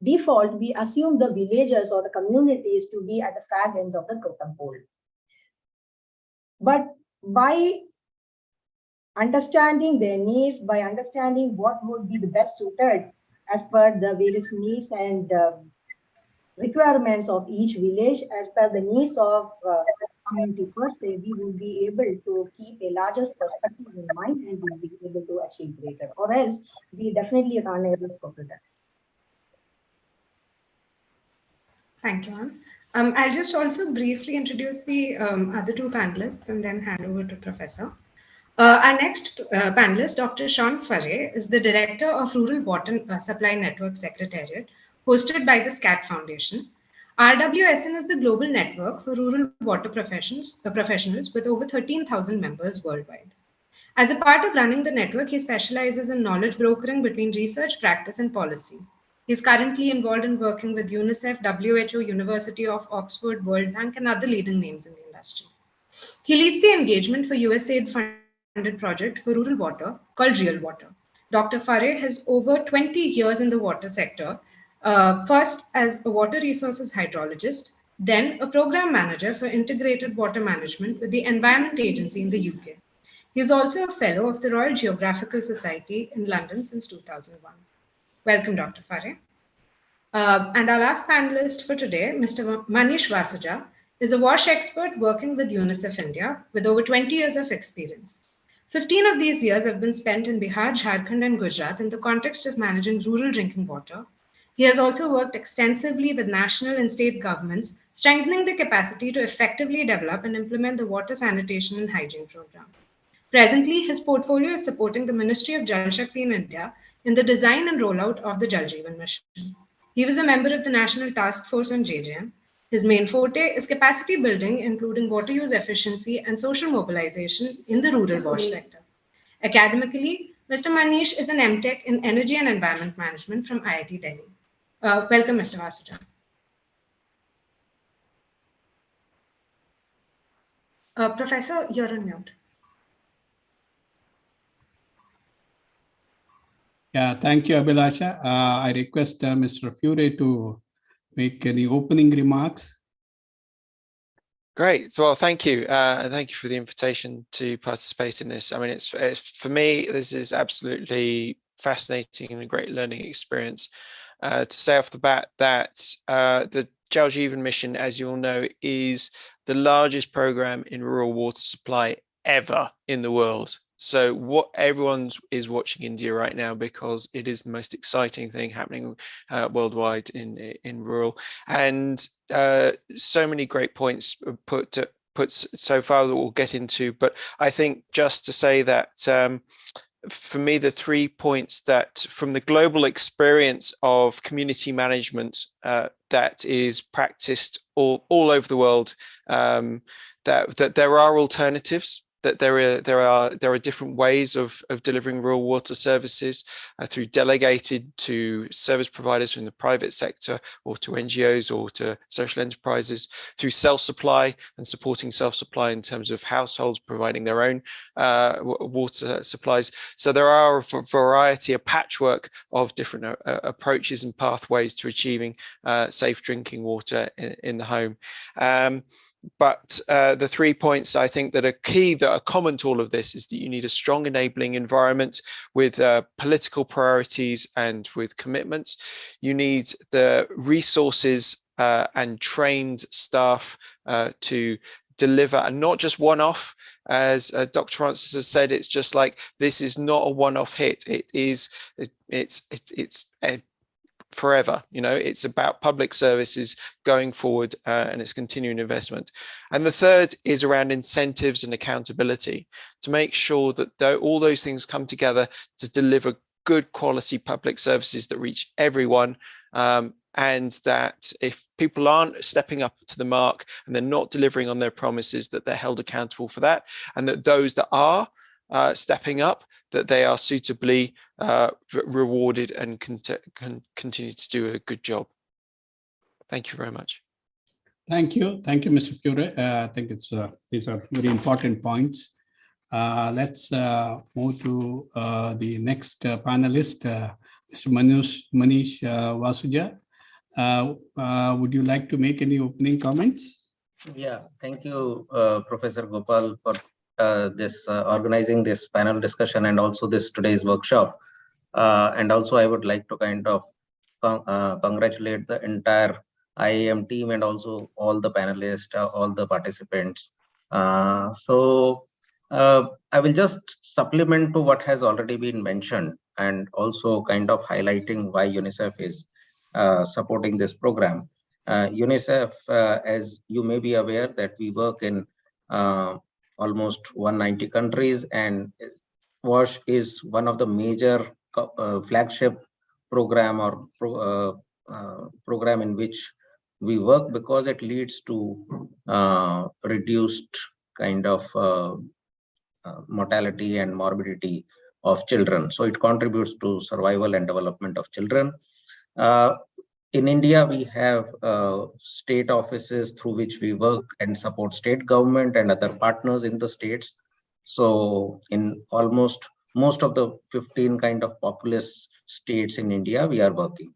default, we assume the villagers or the communities to be at the fag end of the totem pole. But by understanding their needs, by understanding what would be the best suited as per the various needs and requirements of each village, as per the needs of community per se, we will be able to keep a larger perspective in mind and we'll be able to achieve greater, or else we definitely run a risk of redundance. Thank you, Ann. I'll just also briefly introduce the other two panelists and then hand over to Professor. Our next panelist, Dr. Sean Farray, is the Director of Rural Water Supply Network Secretariat, hosted by the SCAT Foundation. RWSN is the global network for rural water professionals with over 13,000 members worldwide. As a part of running the network, he specializes in knowledge brokering between research, practice, and policy. He is currently involved in working with UNICEF, WHO, University of Oxford, World Bank, and other leading names in the industry. He leads the engagement for USAID-funded project for rural water called Real Water. Dr. Farray has over 20 years in the water sector, first as a water resources hydrologist, then a program manager for integrated water management with the Environment Agency in the UK. He is also a fellow of the Royal Geographical Society in London since 2001. Welcome, Dr. Farray. And our last panelist for today, Mr. Manish Vasuja, is a WASH expert working with UNICEF India with over 20 years of experience. 15 of these years have been spent in Bihar, Jharkhand, and Gujarat in the context of managing rural drinking water. He has also worked extensively with national and state governments, strengthening the capacity to effectively develop and implement the water sanitation and hygiene program. Presently, his portfolio is supporting the Ministry of Jal Shakti in India in the design and rollout of the Jal Jeevan mission. He was a member of the National Task Force on JJM. His main forte is capacity building, including water use efficiency and social mobilization in the rural WASH sector. Academically, Mr. Manish is an MTech in Energy and Environment Management from IIT Delhi. Welcome, Mr. Vasuja. Professor, you're on mute. Yeah, thank you, Abhilasha. I request Mr. Fure to make any opening remarks. Great. Well, thank you. And thank you for the invitation to participate in this. I mean, it's for me, this is absolutely fascinating and a great learning experience. To say off the bat that the Jal Jeevan mission, as you all know, is the largest program in rural water supply ever in the world. So what everyone is watching India right now, because it is the most exciting thing happening worldwide in rural, and so many great points put so far that we'll get into. But I think just to say that for me, the 3 points that from the global experience of community management that is practiced all over the world, that there are alternatives, that there are different ways of delivering rural water services through delegated to service providers from the private sector or to NGOs or to social enterprises, through self-supply and supporting self-supply in terms of households providing their own water supplies. So there are a variety, a patchwork of different approaches and pathways to achieving safe drinking water in the home. But the 3 points I think that are key, that are common to all of this, is that you need a strong enabling environment with political priorities and with commitments. You need the resources and trained staff to deliver, and not just one-off. As Dr. Francis has said, it's just like, this is not a one-off hit. It's forever. You know, it's about public services going forward, and it's continuing investment. And the third is around incentives and accountability, to make sure that all those things come together to deliver good quality public services that reach everyone, and that if people aren't stepping up to the mark and they're not delivering on their promises, that they're held accountable for that, and that those that are stepping up, that they are suitably rewarded and can continue to do a good job. Thank you very much. Thank you, Mr. Pure. I think these are very important points. Let's move to the next panelist, Mr. Manish Vasuja. Would you like to make any opening comments? Yeah, thank you, Professor Gopal, for organizing this panel discussion and also this today's workshop. And also, I would like to kind of congratulate the entire IIM team and also all the panelists, all the participants. I will just supplement to what has already been mentioned and also kind of highlighting why UNICEF is supporting this program. UNICEF, as you may be aware, that we work in almost 190 countries, and WASH is one of the major flagship program or program in which we work, because it leads to reduced kind of mortality and morbidity of children. So it contributes to survival and development of children. In India, we have state offices through which we work and support state government and other partners in the states. So in almost most of the 15 kind of populous states in India, we are working.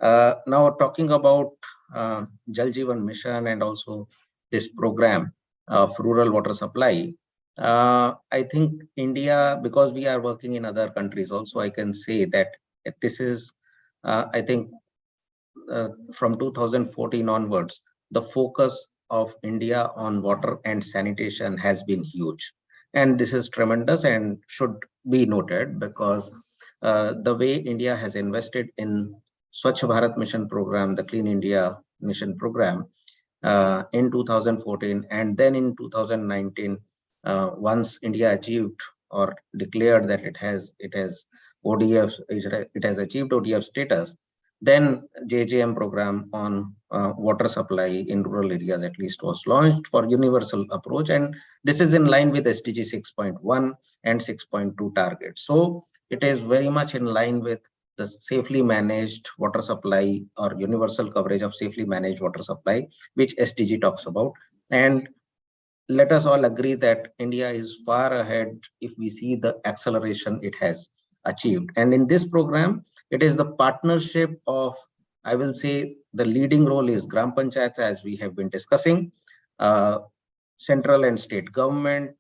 Now talking about Jal Jeevan Mission and also this program of rural water supply, I think India, because we are working in other countries also, I can say that this is, I think, from 2014 onwards, the focus of India on water and sanitation has been huge. And this is tremendous and should be noted, because the way India has invested in Swachh Bharat Mission program, the Clean India Mission program, in 2014, and then in 2019, once India achieved or declared that it has ODF, it has achieved ODF status, then JJM program on water supply in rural areas at least was launched for universal approach, and this is in line with SDG 6.1 and 6.2 targets. So it is very much in line with the safely managed water supply or universal coverage of safely managed water supply, which SDG talks about. And let us all agree that India is far ahead if we see the acceleration it has achieved. And in this program, it is the partnership of, I will say, the leading role is Gram Panchayats, as we have been discussing, central and state government,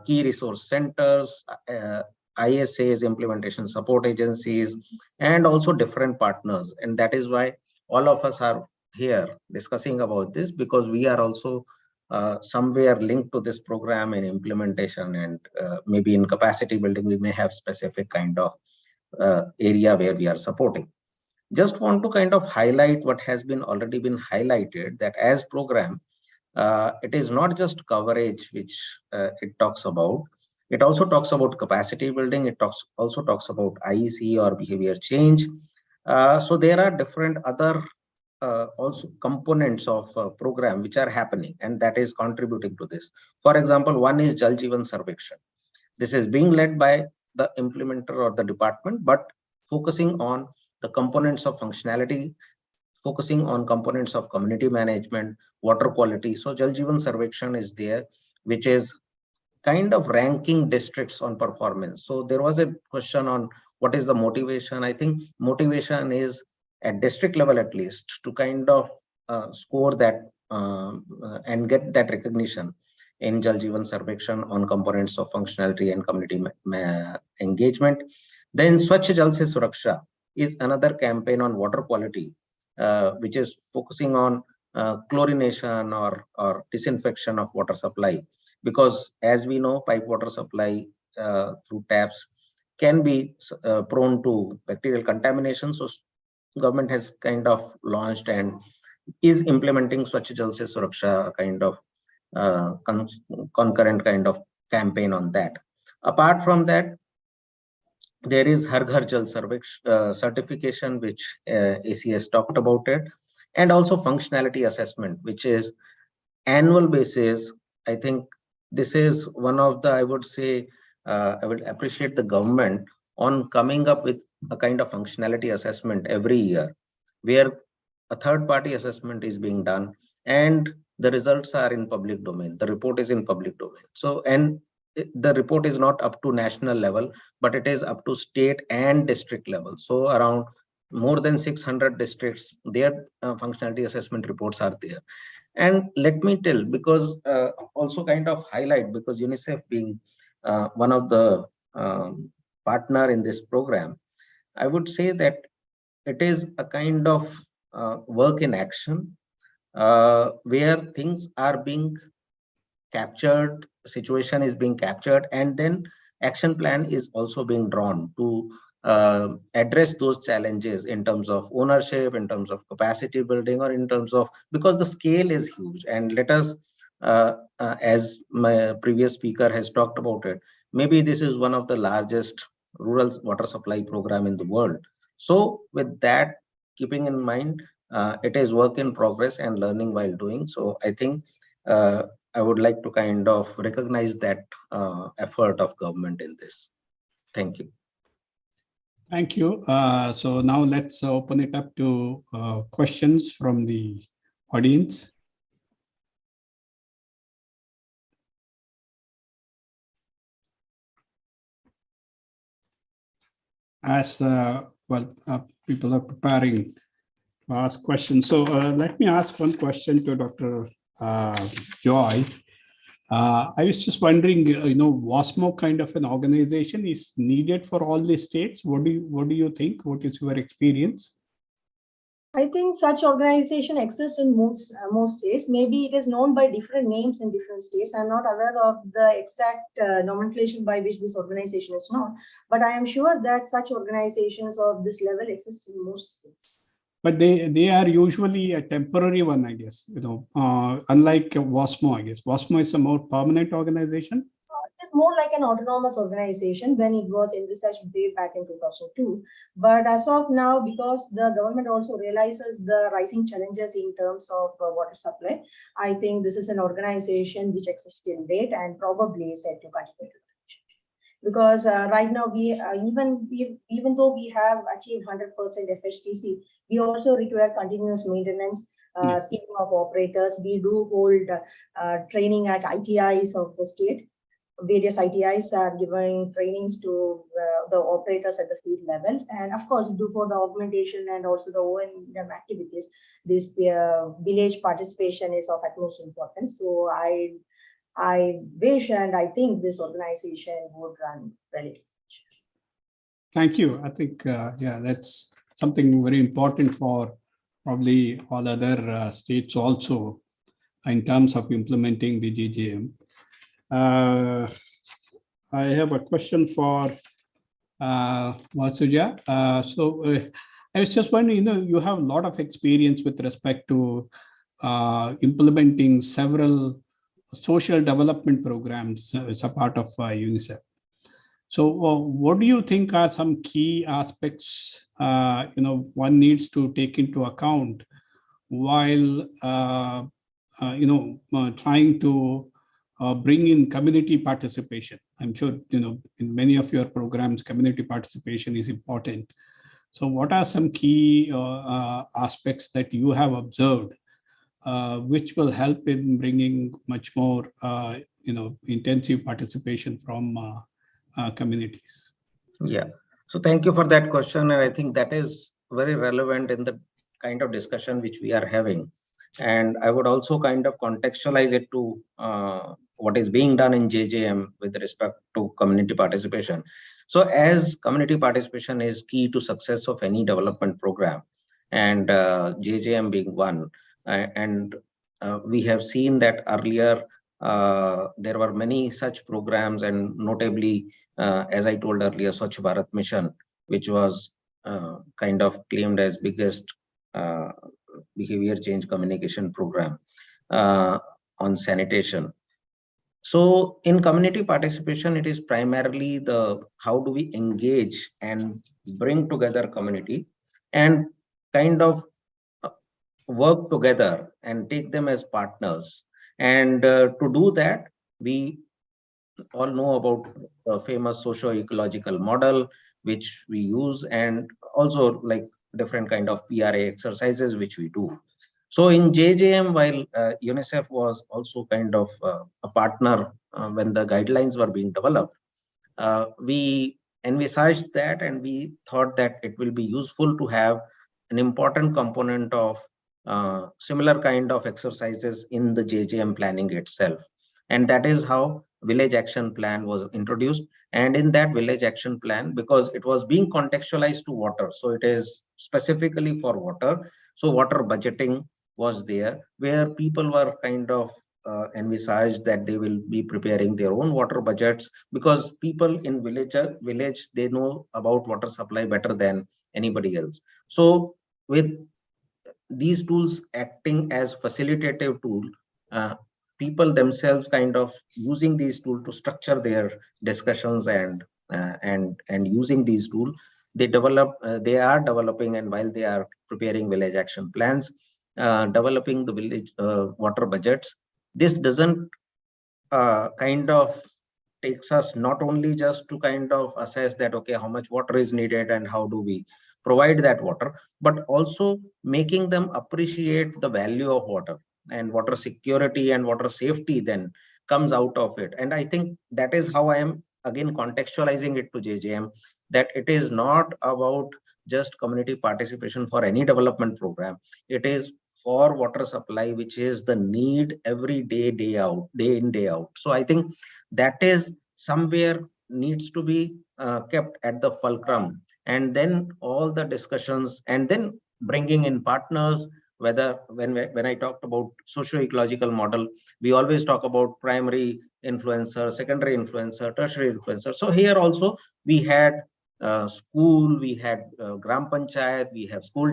key resource centers, ISAs, implementation support agencies, and also different partners. And that is why all of us are here discussing about this, because we are also somewhere linked to this program in implementation, and maybe in capacity building, we may have specific kind of area where we are supporting. Just want to kind of highlight what has been already been highlighted, that as program, it is not just coverage which it talks about. It also talks about capacity building. It also talks about IEC or behavior change. So there are different other also components of program which are happening, and that is contributing to this. For example, one is Jal Jeevan Sarvekshan. This is being led by the implementer or the department, but focusing on the components of functionality, focusing on components of community management, water quality. So Jal Jeevan Sarvekshan is there, which is kind of ranking districts on performance. So there was a question on what is the motivation. I think motivation is at district level at least to kind of score that and get that recognition in Jal Jeevan Sarvekshan on components of functionality and community engagement. Then Swachh Jal Se Suraksha is another campaign on water quality, which is focusing on chlorination or disinfection of water supply. Because as we know, pipe water supply through taps can be prone to bacterial contamination. So government has kind of launched and is implementing Swachh Jal Se Suraksha kind of concurrent kind of campaign on that. Apart from that, there is Har Ghar Jal certification, which ACS talked about it, and also functionality assessment, which is annual basis. I think this is one of the, I would say, I would appreciate the government on coming up with a kind of functionality assessment every year, where a third-party assessment is being done and the results are in public domain. The report is in public domain. So, and the report is not up to national level, but it is up to state and district level. So around more than 600 districts, their functionality assessment reports are there. And let me tell, because also kind of highlight, because UNICEF being one of the partner in this program, I would say that it is a kind of work in action where things are being captured, situation is being captured, and then action plan is also being drawn to address those challenges in terms of ownership, in terms of capacity building, or in terms of, because the scale is huge. And let us, as my previous speaker has talked about it, maybe this is one of the largest rural water supply program in the world. So with that keeping in mind, it is work in progress and learning while doing. So I think I would like to kind of recognize that effort of government in this. Thank you. Thank you. So now let's open it up to questions from the audience. As people are preparing to ask questions. So let me ask one question to Dr. Joy. I was just wondering, WASMO kind of an organization is needed for all the states. What do you think? What is your experience? I think such organization exists in most states. Maybe it is known by different names in different states. I'm not aware of the exact nomenclature by which this organization is known, but I am sure that such organizations of this level exist in most states. But they are usually a temporary one, I guess. Unlike WASMO, I guess WASMO is a more permanent organization. It is more like an autonomous organization when it was envisaged way back in 2002. But as of now, because the government also realizes the rising challenges in terms of water supply, I think this is an organization which exists till date and probably is set to continue to function. Because right now, we even though we have achieved 100% FHTC, we also require continuous maintenance. Speaking of operators, we do hold training at ITIs of the state. Various ITIs are giving trainings to the operators at the field level, and of course, for the augmentation and also the O&M activities, this village participation is of utmost importance. So I wish and I think this organization would run well. Thank you. I think that's something very important for probably all other states also in terms of implementing the JJM. I have a question for Masuja. I was just wondering, you have a lot of experience with respect to implementing several social development programs as a part of UNICEF. So what do you think are some key aspects one needs to take into account while trying to bring in community participation? I'm sure, in many of your programs, community participation is important. So what are some key aspects that you have observed which will help in bringing much more, intensive participation from communities? Yeah. So thank you for that question. And I think that is very relevant in the kind of discussion which we are having. And I would also kind of contextualize it to what is being done in JJM with respect to community participation. So as community participation is key to success of any development program, and JJM being one, and we have seen that earlier there were many such programs, and notably, as I told earlier, Swachh Bharat Mission, which was kind of claimed as biggest behavior change communication program on sanitation. So in community participation, it is primarily how do we engage and bring together community and kind of work together and take them as partners. And to do that, we all know about the famous socio-ecological model, which we use, and also like different kind of PRA exercises, which we do. So in JJM, while UNICEF was also kind of a partner when the guidelines were being developed, we envisaged that, and we thought that it will be useful to have an important component of similar kind of exercises in the JJM planning itself. And that is how Village Action Plan was introduced. And in that Village Action Plan, because it was being contextualized to water, so it is specifically for water. So water budgeting was there, where people were kind of envisaged that they will be preparing their own water budgets, because people in village, they know about water supply better than anybody else. So with these tools acting as facilitative tool, people themselves kind of using these tools to structure their discussions, and using these tools, they are developing, and while they are preparing village action plans, developing the village water budgets. This doesn't kind of takes us not only just to kind of assess that, okay, how much water is needed and how do we provide that water, but also making them appreciate the value of water, and water security and water safety then comes out of it. And I think that is how I am again contextualizing it to JJM, that it is not about just community participation for any development program. It is for water supply, which is the need every day, day out, day in, day out. So I think that is somewhere needs to be kept at the fulcrum, and then all the discussions, and then bringing in partners. Whether when I talked about socio-ecological model, we always talk about primary influencer, secondary influencer, tertiary influencer. So here also we had school, we had gram panchayat, we have school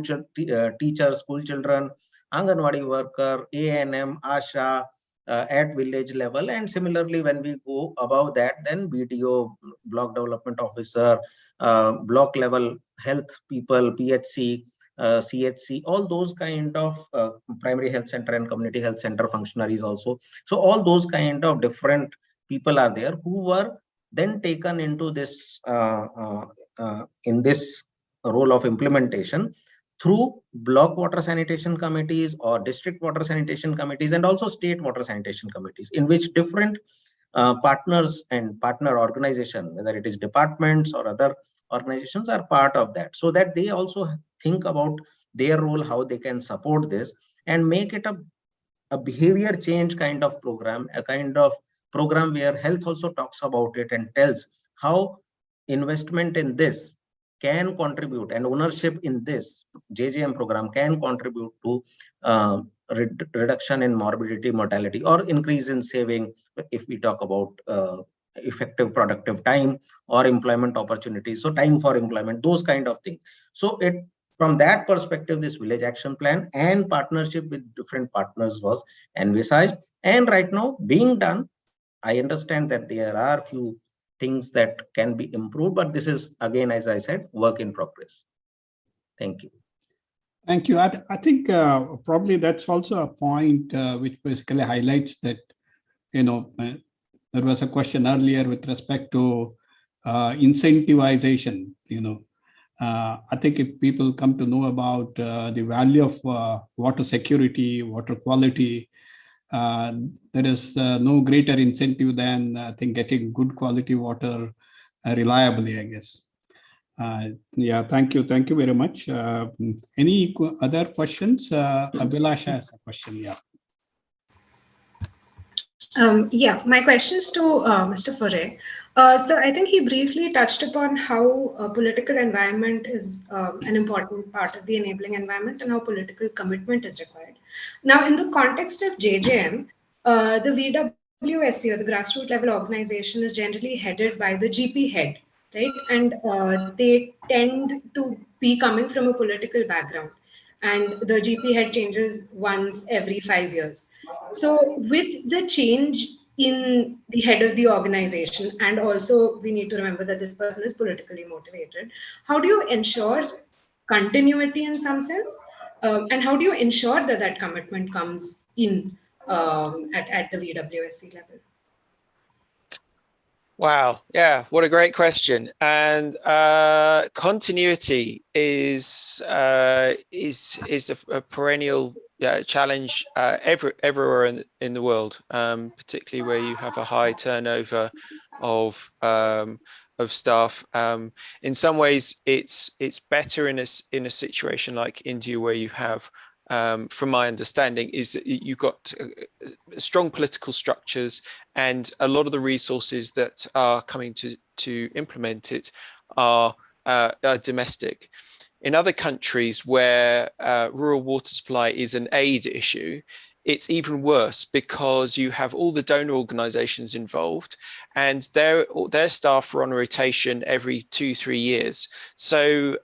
teachers, school children, Anganwadi worker, ANM, ASHA at village level. And similarly, when we go above that, then BDO, block development officer, block level health people, PHC, CHC, all those kind of primary health center and community health center functionaries also. So all those kind of different people are there who were then taken into this in this role of implementation through block water sanitation committees or district water sanitation committees, and also state water sanitation committees, in which different partners and partner organization, whether it is departments or other organizations, are part of that, so that they also think about their role, how they can support this and make it a behavior change kind of program, a kind of program where health also talks about it and tells how investment in this can contribute, and ownership in this JJM program can contribute to reduction in morbidity, mortality, or increase in saving, if we talk about effective productive time or employment opportunities, so time for employment, those kind of things. So it, from that perspective, this village action plan and partnership with different partners was envisaged, and right now being done. I understand that there are few things that can be improved, but this is again, as I said, work in progress. Thank you. Thank you. I think probably that's also a point which basically highlights that, there was a question earlier with respect to incentivization. I think if people come to know about the value of water security, water quality, there is no greater incentive than I think getting good quality water reliably, I guess. Yeah, thank you very much. Any other questions? Abhilasha has a question. Yeah. Yeah, my questions to Mr. Foray. So I think he briefly touched upon how political environment is an important part of the enabling environment, and how political commitment is required. Now, in the context of JJM, the VWSC, or the grassroots level organization, is generally headed by the GP head, right? And they tend to be coming from a political background, and the GP head changes once every 5 years. So with the change in the head of the organization, and also we need to remember that this person is politically motivated, how do you ensure continuity in some sense? And how do you ensure that that commitment comes in at the VWSC level? Wow. Yeah. What a great question. And continuity is a perennial challenge everywhere in the world, particularly where you have a high turnover of staff. In some ways, it's better in a situation like India, where you have, from my understanding, is that you've got strong political structures, and a lot of the resources that are coming to implement it are domestic. In other countries where rural water supply is an aid issue, it's even worse, because you have all the donor organizations involved, and their staff are on rotation every 2-3 years. So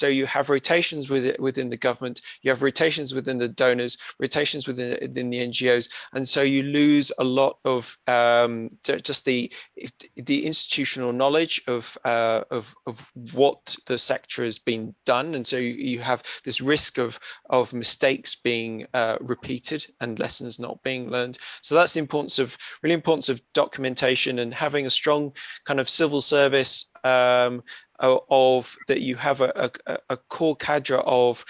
you have rotations within the government, you have rotations within the donors, rotations within the NGOs, and so you lose a lot of just the institutional knowledge of what the sector has been done, and so you have this risk of mistakes being repeated and lessons not being learned. So that's the importance of documentation, and having a strong kind of civil service of that you have a core cadre of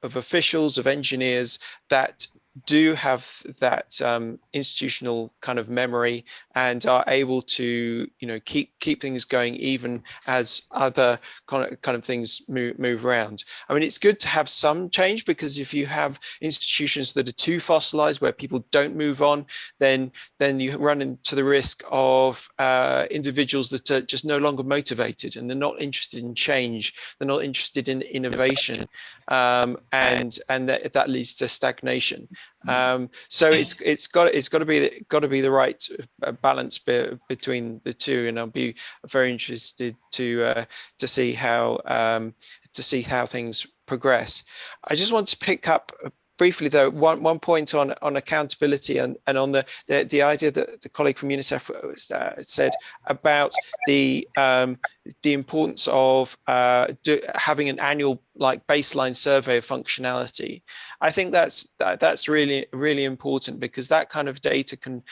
officials, of engineers that do have that institutional kind of memory, and are able to keep things going even as other kind of things move around. I mean, it's good to have some change, because if you have institutions that are too fossilized, where people don't move on, then you run into the risk of individuals that are just no longer motivated, and they're not interested in change, they're not interested in innovation, and that leads to stagnation. So it's got to be the right balance between the two, and I'll be very interested to see how things progress. I just want to pick up briefly, though, one point on accountability, and on the idea that the colleague from UNICEF said about the importance of having an annual baseline survey of functionality. I think that's really important, because that kind of data can,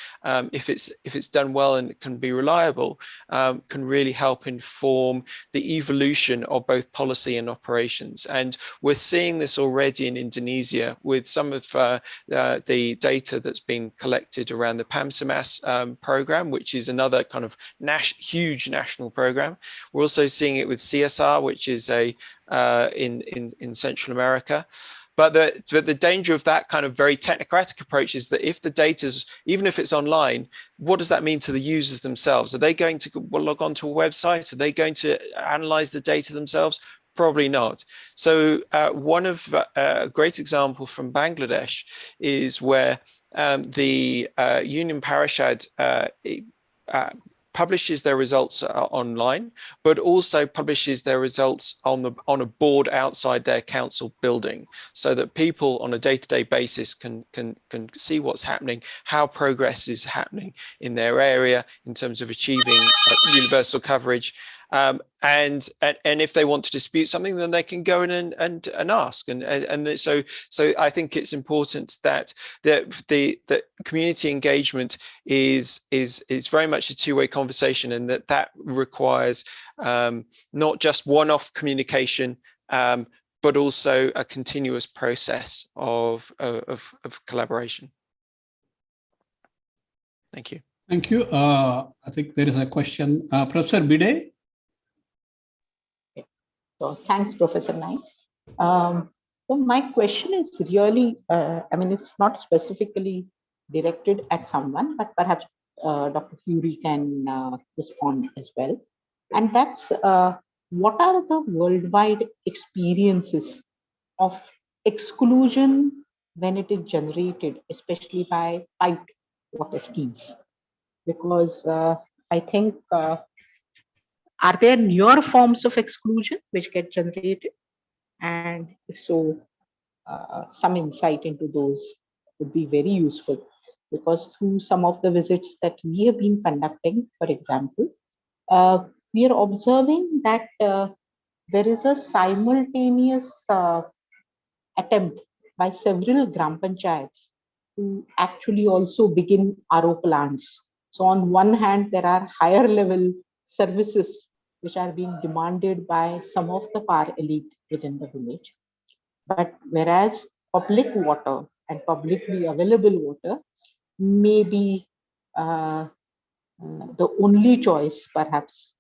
if it's done well and it can be reliable, can really help inform the evolution of both policy and operations. And we're seeing this already in Indonesia with some of the data that's been collected around the PAMSAMAS program, which is another kind of huge national program. We're also seeing it with CSR, which is in Central America. But the danger of that kind of very technocratic approach is that if the data's, even if it's online, what does that mean to the users themselves? Are they going to log onto a website? Are they going to analyze the data themselves? Probably not. So one of a great example from Bangladesh is where the Union Parishad publishes their results online, but also publishes their results on a board outside their council building, so that people on a day-to-day basis can see what's happening, how progress is happening in their area in terms of achieving universal coverage. And if they want to dispute something, then they can go in and ask. And so I think it's important that the community engagement is very much a two-way conversation, and that requires not just one-off communication, but also a continuous process of collaboration. Thank you. Thank you. I think there is a question. Professor Bide? So thanks, Professor Naik. So my question is really, I mean, it's not specifically directed at someone, but perhaps Dr. Fury can respond as well. And that's what are the worldwide experiences of exclusion when it is generated, especially by piped water schemes? Because I think are there newer forms of exclusion which get generated? And if so, some insight into those would be very useful, because through some of the visits that we have been conducting, for example, we are observing that there is a simultaneous attempt by several Gram Panchayats to actually also begin RO plants So on one hand, there are higher level services which are being demanded by some of the power elite within the village. But whereas public water and publicly available water may be the only choice, perhaps,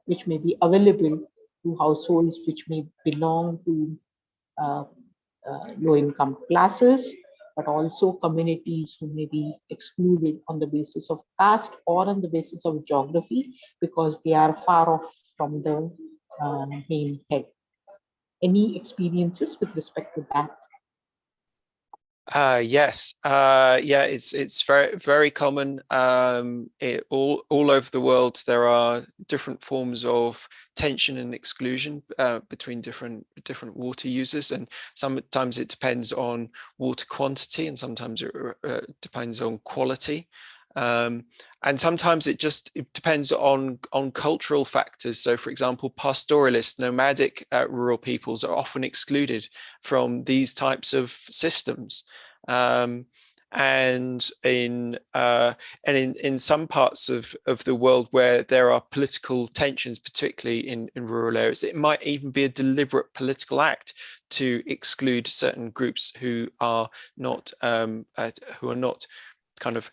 which may be available to households which may belong to low-income classes, but also communities who may be excluded on the basis of caste or on the basis of geography because they are far off from the main head. Any experiences with respect to that? Yes. Yeah, it's very common. All over the world, there are different forms of tension and exclusion between different water users, and sometimes it depends on water quantity, and sometimes it depends on quality. And sometimes it depends on cultural factors. So, for example, pastoralist, nomadic rural peoples are often excluded from these types of systems. And in some parts of the world where there are political tensions, particularly in rural areas, it might even be a deliberate political act to exclude certain groups who are not kind of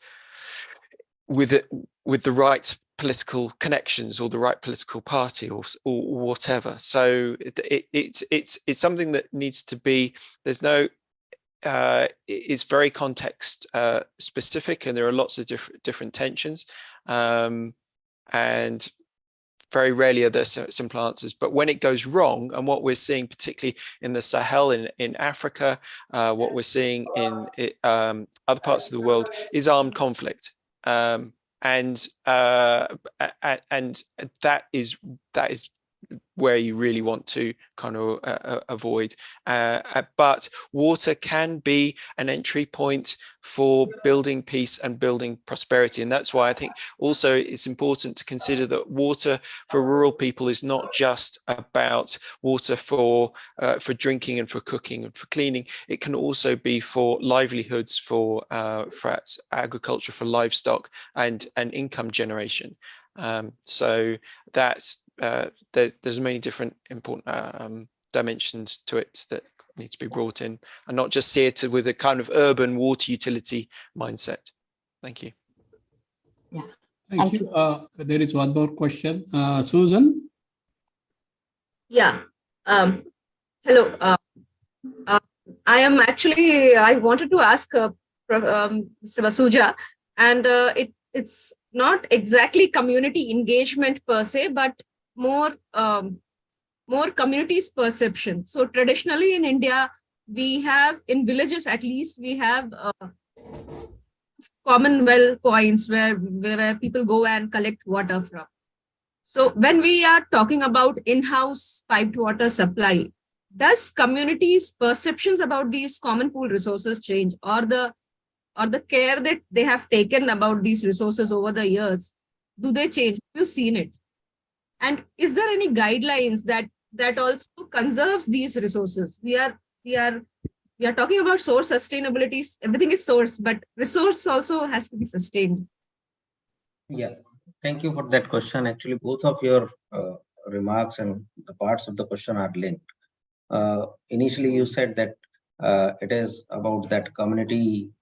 with the right political connections or the right political party or whatever. So it's something that needs to be, it's very context specific, and there are lots of different tensions, and very rarely are there simple answers. But when it goes wrong, and what we're seeing particularly in the Sahel in Africa, what we're seeing in other parts of the world is armed conflict. And that is where you really want to kind of avoid. But water can be an entry point for building peace and building prosperity. And that's why I think also it's important to consider that water for rural people is not just about water for drinking and for cooking and for cleaning. It can also be for livelihoods, for agriculture, for livestock, and income generation. So that's there's many different important dimensions to it that need to be brought in, and not just see it with a kind of urban water utility mindset. Thank you. Yeah. Thank you. There is one more question. Susan? Yeah. Hello. I wanted to ask Mr. Vasuja, and it's not exactly community engagement per se, but more communities' perception. So traditionally in India, we have, in villages at least, we have common well points where people go and collect water from. So when we are talking about in-house piped water supply, does communities' perceptions about these common pool resources change, or the care that they have taken about these resources over the years, do they change? Have you seen it? And is there any guidelines that also conserves these resources? We are talking about source sustainability. Everything is source, but resource also has to be sustained. Yeah, thank you for that question. Actually, both of your remarks and the parts of the question are linked. Initially, you said that it is about that community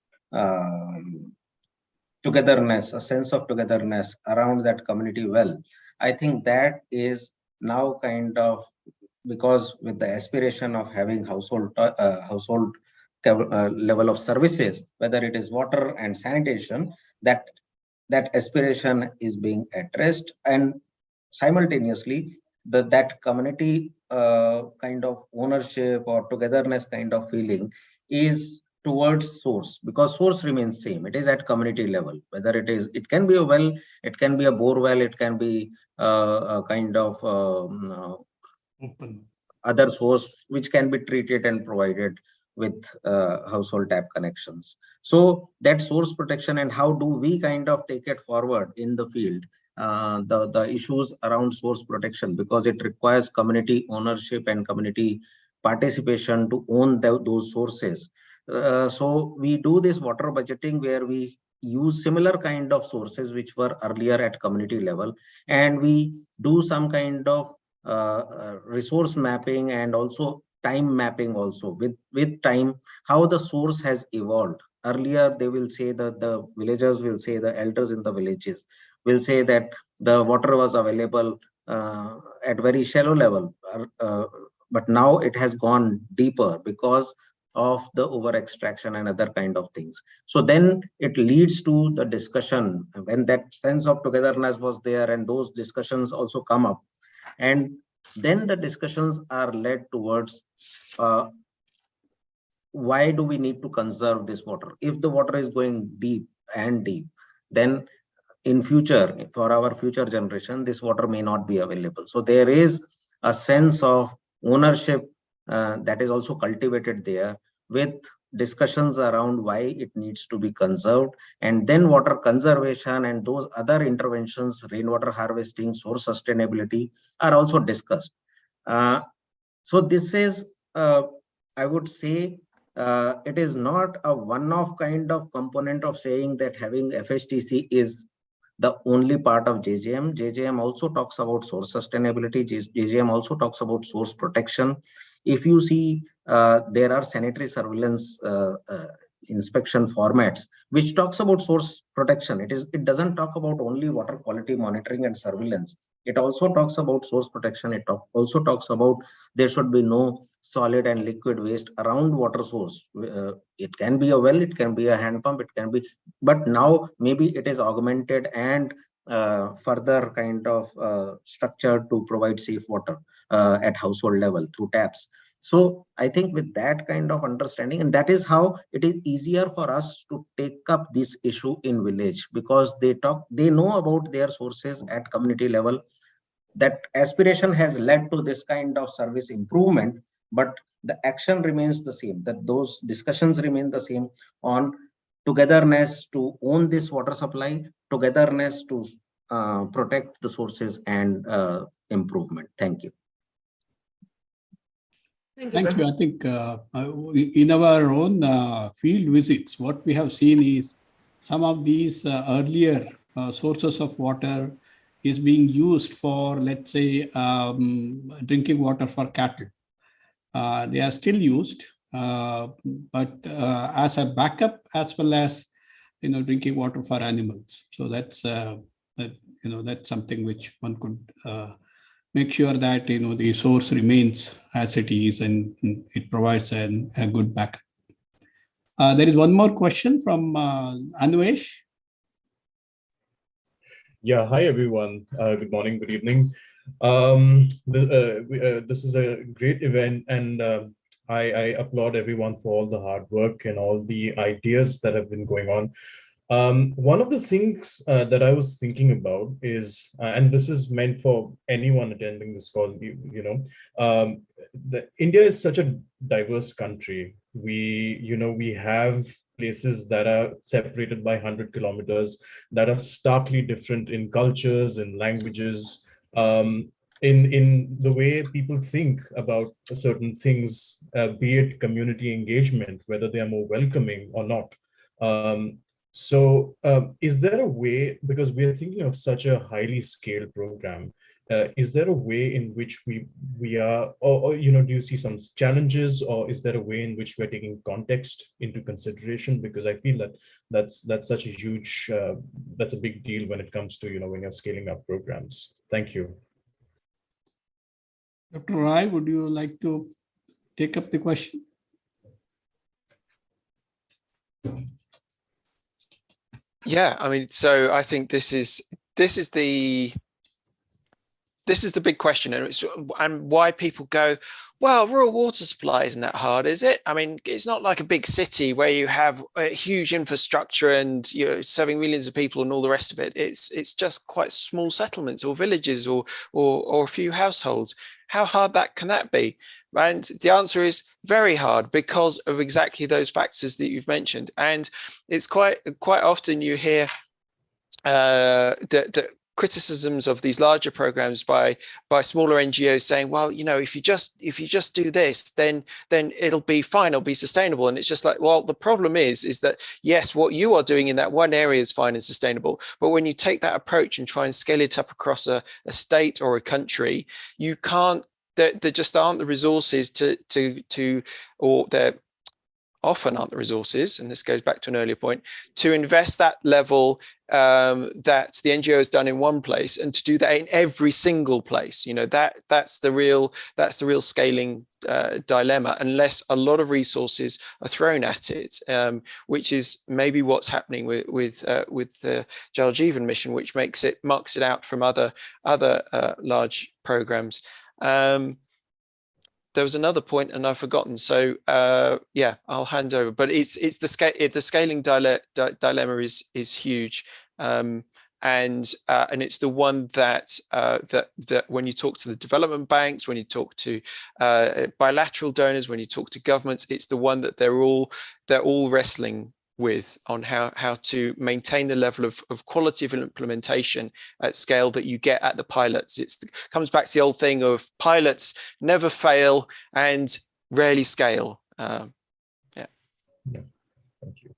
togetherness, a sense of togetherness around that community well. I think that is now kind of, because with the aspiration of having household level of services, whether it is water and sanitation, that aspiration is being addressed, and simultaneously that community kind of ownership or togetherness kind of feeling is towards source, because source remains same. It is at community level, whether it can be a well, it can be a bore well, it can be a kind of other source which can be treated and provided with household tap connections. So that source protection, and how do we kind of take it forward in the field, the issues around source protection, because it requires community ownership and community participation to own those sources. So we do this water budgeting where we use similar kind of sources which were earlier at community level, and we do some kind of resource mapping and also time mapping also with time, how the source has evolved. Earlier, they will say that the villagers will say, the elders in the villages will say that the water was available at very shallow level, but now it has gone deeper because of the over extraction and other kind of things. So then it leads to the discussion when that sense of togetherness was there, and those discussions also come up, and then the discussions are led towards why do we need to conserve this water? If the water is going deep and deep, then in future, for our future generation, this water may not be available. So there is a sense of ownership that is also cultivated there, with discussions around why it needs to be conserved, and then water conservation and those other interventions, rainwater harvesting, source sustainability, are also discussed. So this is, I would say, it is not a one-off kind of component of saying that having FHTC is the only part of JJM. JJM also talks about source sustainability. JJM also talks about source protection. If you see, there are sanitary surveillance inspection formats which talks about source protection. It doesn't talk about only water quality monitoring and surveillance. It also talks about source protection. It also talks about there should be no solid and liquid waste around water source. It can be a well, it can be a hand pump, it can be, but now maybe it is augmented and further kind of structured to provide safe water at household level through taps. So I think with that kind of understanding, and that is how it is easier for us to take up this issue in village, because they know about their sources at community level. That aspiration has led to this kind of service improvement, but the action remains the same, that those discussions remain the same on togetherness to own this water supply, togetherness to protect the sources and improvement. Thank you. Thank you. I think in our own field visits, what we have seen is some of these earlier sources of water is being used for, let's say, drinking water for cattle. They are still used, but as a backup, as well as drinking water for animals. So that's that's something which one could make sure that the source remains as it is, and it provides a good backup. There is one more question from Anvesh. Yeah, hi everyone. Good morning, good evening. This is a great event, and I applaud everyone for all the hard work and all the ideas that have been going on. One of the things that I was thinking about is, and this is meant for anyone attending this call, India is such a diverse country. We have places that are separated by 100 kilometers that are starkly different in cultures and languages, in the way people think about certain things, be it community engagement, whether they are more welcoming or not. So is there a way, because we are thinking of such a highly scaled program, is there a way in which we are, or do you see some challenges, or is there a way in which we're taking context into consideration? Because I feel that that's such a huge, that's a big deal when it comes to, when you're scaling up programs. Thank you. Dr. Rai, would you like to take up the question? Yeah, I mean, so I think this is the big question, and why people go, well, rural water supply isn't that hard, is it? I mean, it's not like a big city where you have a huge infrastructure and you're serving millions of people and all the rest of it. It's just quite small settlements or villages or a few households. How hard can that be? And the answer is very hard, because of exactly those factors that you've mentioned. And it's quite often you hear that criticisms of these larger programs by smaller NGOs saying, well, you know, if you just do this, then it'll be fine, it'll be sustainable. And it's just like, well, the problem is that yes, what you are doing in that one area is fine and sustainable, but when you take that approach and try and scale it up across a state or a country, you can't. There just aren't the resources or there often aren't the resources, and this goes back to an earlier point, to invest that level that the NGO has done in one place and to do that in every single place. You know, that's the real scaling dilemma, unless a lot of resources are thrown at it, which is maybe what's happening with the Jal Jeevan mission, which marks it out from other large programs. There was another point and I've forgotten. So yeah, I'll hand over. But it's the scaling dilemma is huge, and it's the one that when you talk to the development banks, when you talk to bilateral donors, when you talk to governments, it's the one that they're all wrestling with, on how to maintain the level of quality of implementation at scale that you get at the pilots. It comes back to the old thing of pilots never fail and rarely scale. Yeah. Thank you.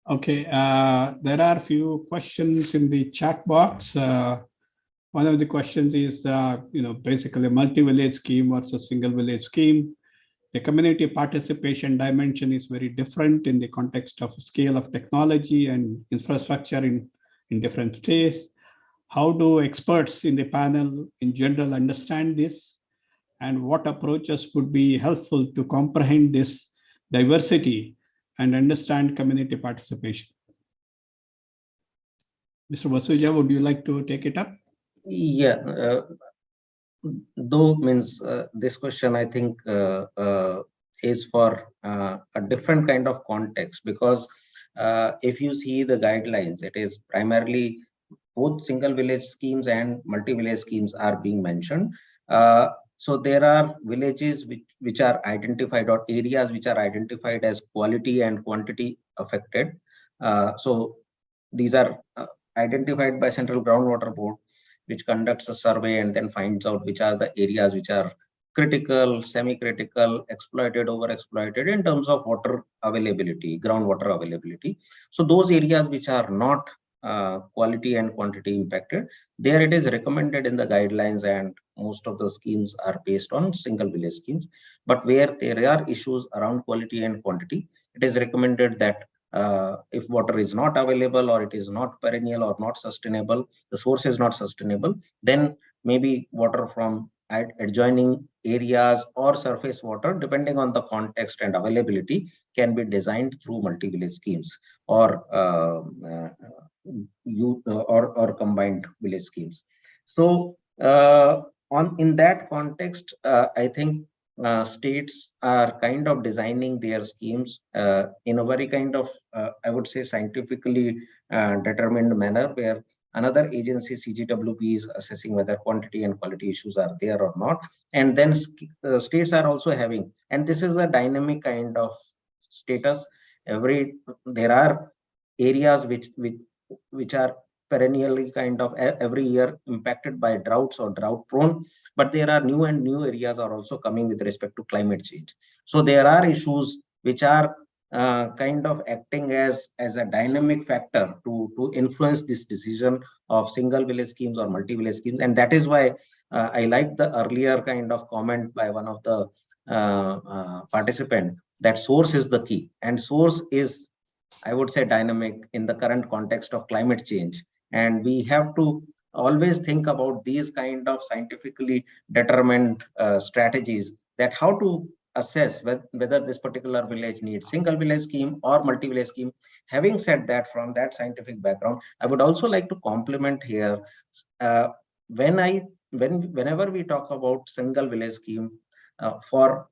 Okay, there are a few questions in the chat box. One of the questions is, basically multi-village scheme versus single village scheme. The community participation dimension is very different in the context of scale of technology and infrastructure in different states. How do experts in the panel in general understand this? And what approaches would be helpful to comprehend this diversity and understand community participation? Mr. Vasuja, would you like to take it up? Yeah. Though this question, I think, is for a different kind of context, because if you see the guidelines, it is primarily both single village schemes and multi-village schemes are being mentioned. So there are villages which are identified, or areas which are identified as quality and quantity affected. So these are identified by Central Groundwater Board, which conducts a survey and then finds out which are the areas which are critical, semi-critical, exploited, over-exploited in terms of water availability, groundwater availability. So those areas which are not quality and quantity impacted, there it is recommended in the guidelines, and most of the schemes are based on single village schemes. But where there are issues around quality and quantity, it is recommended that if water is not available, or it is not perennial or not sustainable, the source is not sustainable, then maybe water from adjoining areas or surface water, depending on the context and availability, can be designed through multi-village schemes or combined village schemes. So in that context, I think states are kind of designing their schemes in a very kind of, I would say, scientifically determined manner, where another agency, CGWB, is assessing whether quantity and quality issues are there or not. And then states are also having, and this is a dynamic kind of status. There are areas which are perennially kind of every year impacted by droughts or drought prone, but there are new areas are also coming with respect to climate change. So there are issues which are kind of acting as a dynamic factor to influence this decision of single village schemes or multi-village schemes. And that is why I like the earlier kind of comment by one of the participants, that source is the key, and source is, I would say, dynamic in the current context of climate change. And we have to always think about these kind of scientifically determined strategies, that how to assess whether this particular village needs single village scheme or multi-village scheme. Having said that, from that scientific background, I would also like to complement here. Whenever we talk about single village scheme for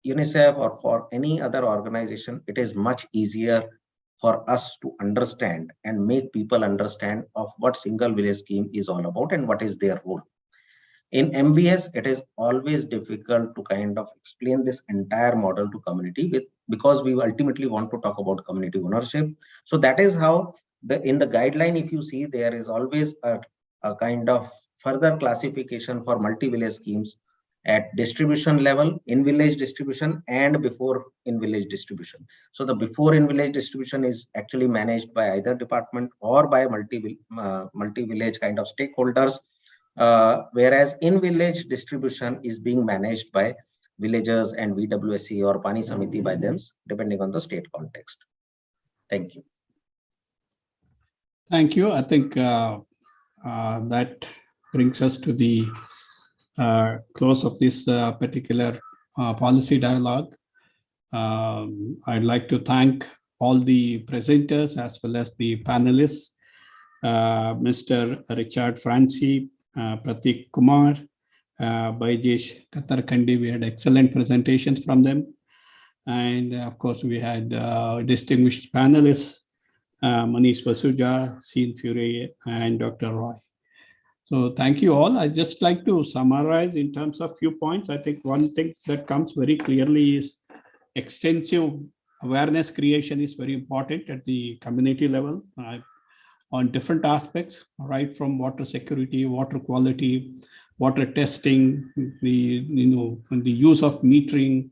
UNICEF or for any other organization, it is much easier for us to understand and make people understand of what single village scheme is all about and what is their role. In MVS, it is always difficult to kind of explain this entire model to community because we ultimately want to talk about community ownership. So that is how in the guideline, if you see, there is always a kind of further classification for multi-village schemes at distribution level, in village distribution, and before in village distribution. So the before in village distribution is actually managed by either department or by multi-village kind of stakeholders, whereas in village distribution is being managed by villagers and VWSE or Pani Samiti by them, depending on the state context. Thank you. Thank you. I think that brings us to the close of this particular policy dialogue. I'd like to thank all the presenters as well as the panelists, Mr. Richard Franci, Pratik Kumar, Baijesh Katarkandi. We had excellent presentations from them. And of course, we had distinguished panelists, Manish Vasuja, Sean Fury, and Dr. Roy. So thank you all. I'd just like to summarize in terms of few points. I think one thing that comes very clearly is extensive awareness creation is very important at the community level on different aspects, right from water security, water quality, water testing, the use of metering,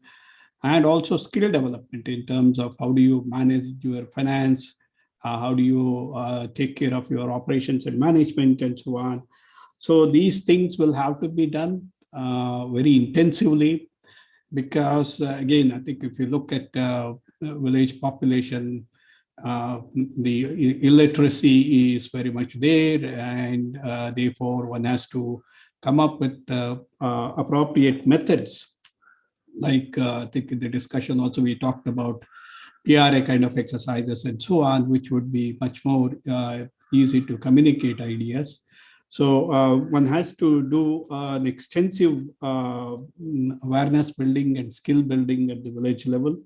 and also skill development in terms of how do you manage your finance, how do you take care of your operations and management, and so on. So these things will have to be done very intensively, because again, I think if you look at village population, the illiteracy is very much there, and therefore one has to come up with appropriate methods. Like I think in the discussion also we talked about PRA kind of exercises and so on, which would be much more easy to communicate ideas. So one has to do an extensive awareness building and skill building at the village level.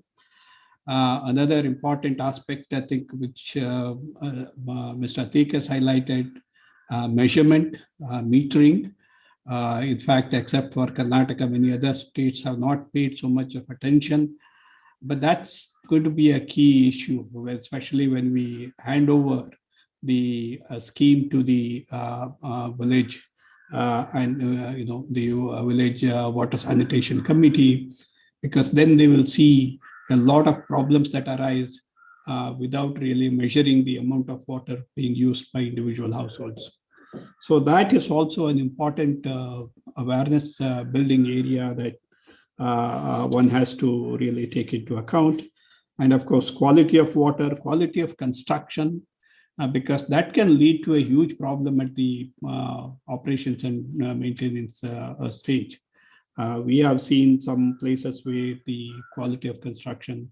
Another important aspect, I think, which Mr. Atik has highlighted, measurement, metering. In fact, except for Karnataka, many other states have not paid so much of attention. But that's going to be a key issue, especially when we hand over the scheme to the village and the village water sanitation committee, because then they will see a lot of problems that arise without really measuring the amount of water being used by individual households. So that is also an important awareness building area that one has to really take into account. And of course, quality of water, quality of construction, because that can lead to a huge problem at the operations and maintenance stage. We have seen some places where the quality of construction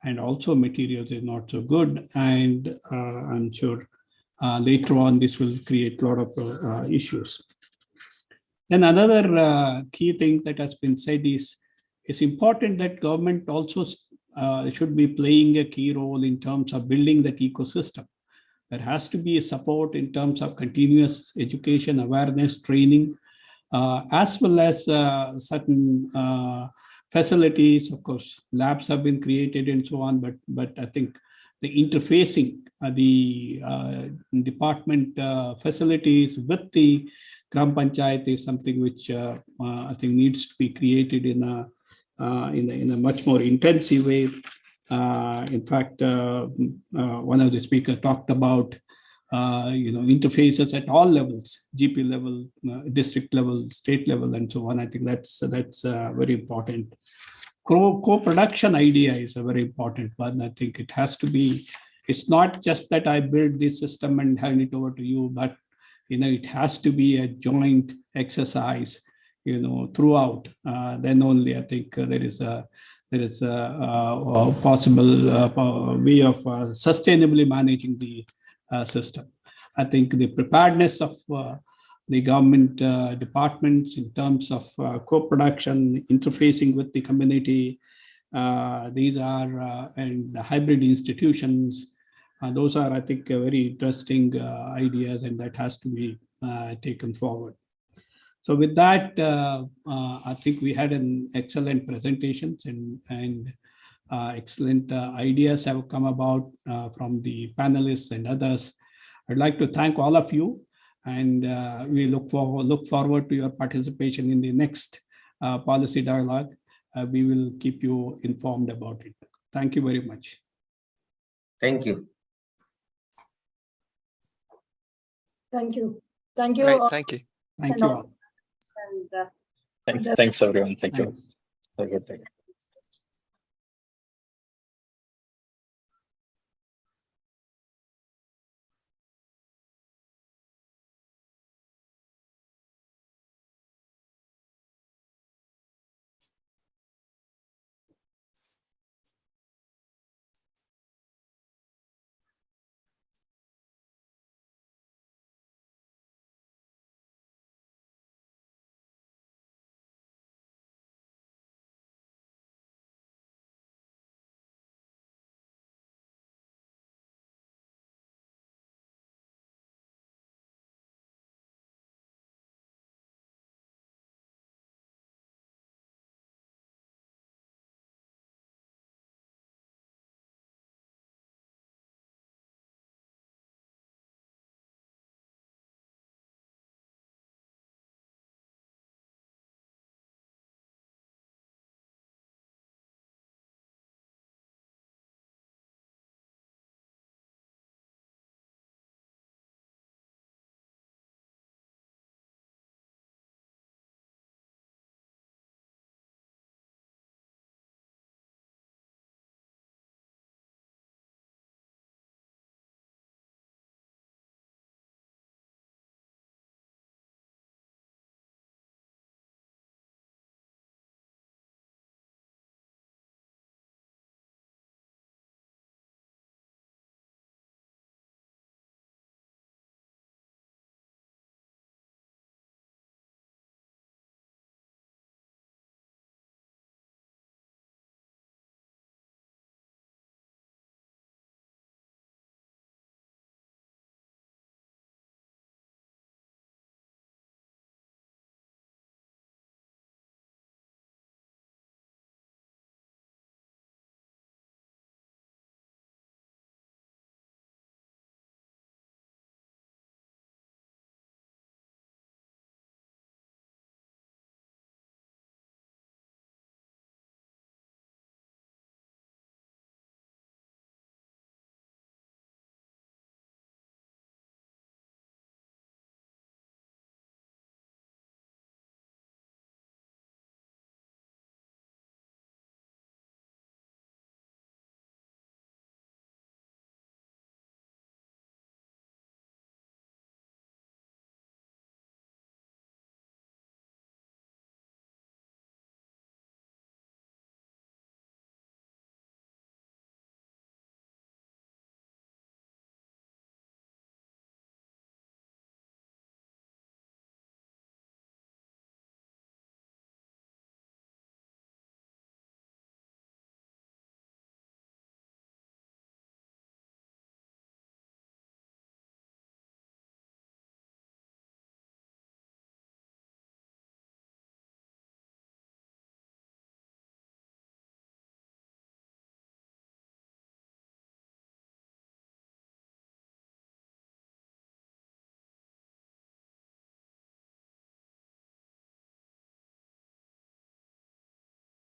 and also materials is not so good. And I'm sure later on this will create a lot of issues. Then another key thing that has been said is it's important that government also should be playing a key role in terms of building that ecosystem. There has to be a support in terms of continuous education, awareness, training, as well as certain facilities. Of course, labs have been created and so on, but I think the interfacing the department facilities with the Gram Panchayat is something which I think needs to be created in a much more intensive way. In fact, one of the speakers talked about interfaces at all levels, GP level, district level, state level, and so on. I think that's very important. Co-production idea is a very important one. I think it has to be, it's not just that I build this system and hand it over to you, but it has to be a joint exercise, throughout. Then only I think there is a possible way of sustainably managing the system. I think the preparedness of the government departments in terms of co-production, interfacing with the community, these are and hybrid institutions. Those are, I think, very interesting ideas, and that has to be taken forward. So with that, I think we had an excellent presentations, and Excellent ideas have come about from the panelists and others. I'd like to thank all of you, and we look forward to your participation in the next policy dialogue. We will keep you informed about it. Thank you very much. Thank you. Thank you. Thank you. Great, thank you. Thank you all. And, Thanks everyone. Thank you. Thanks. Have a good day.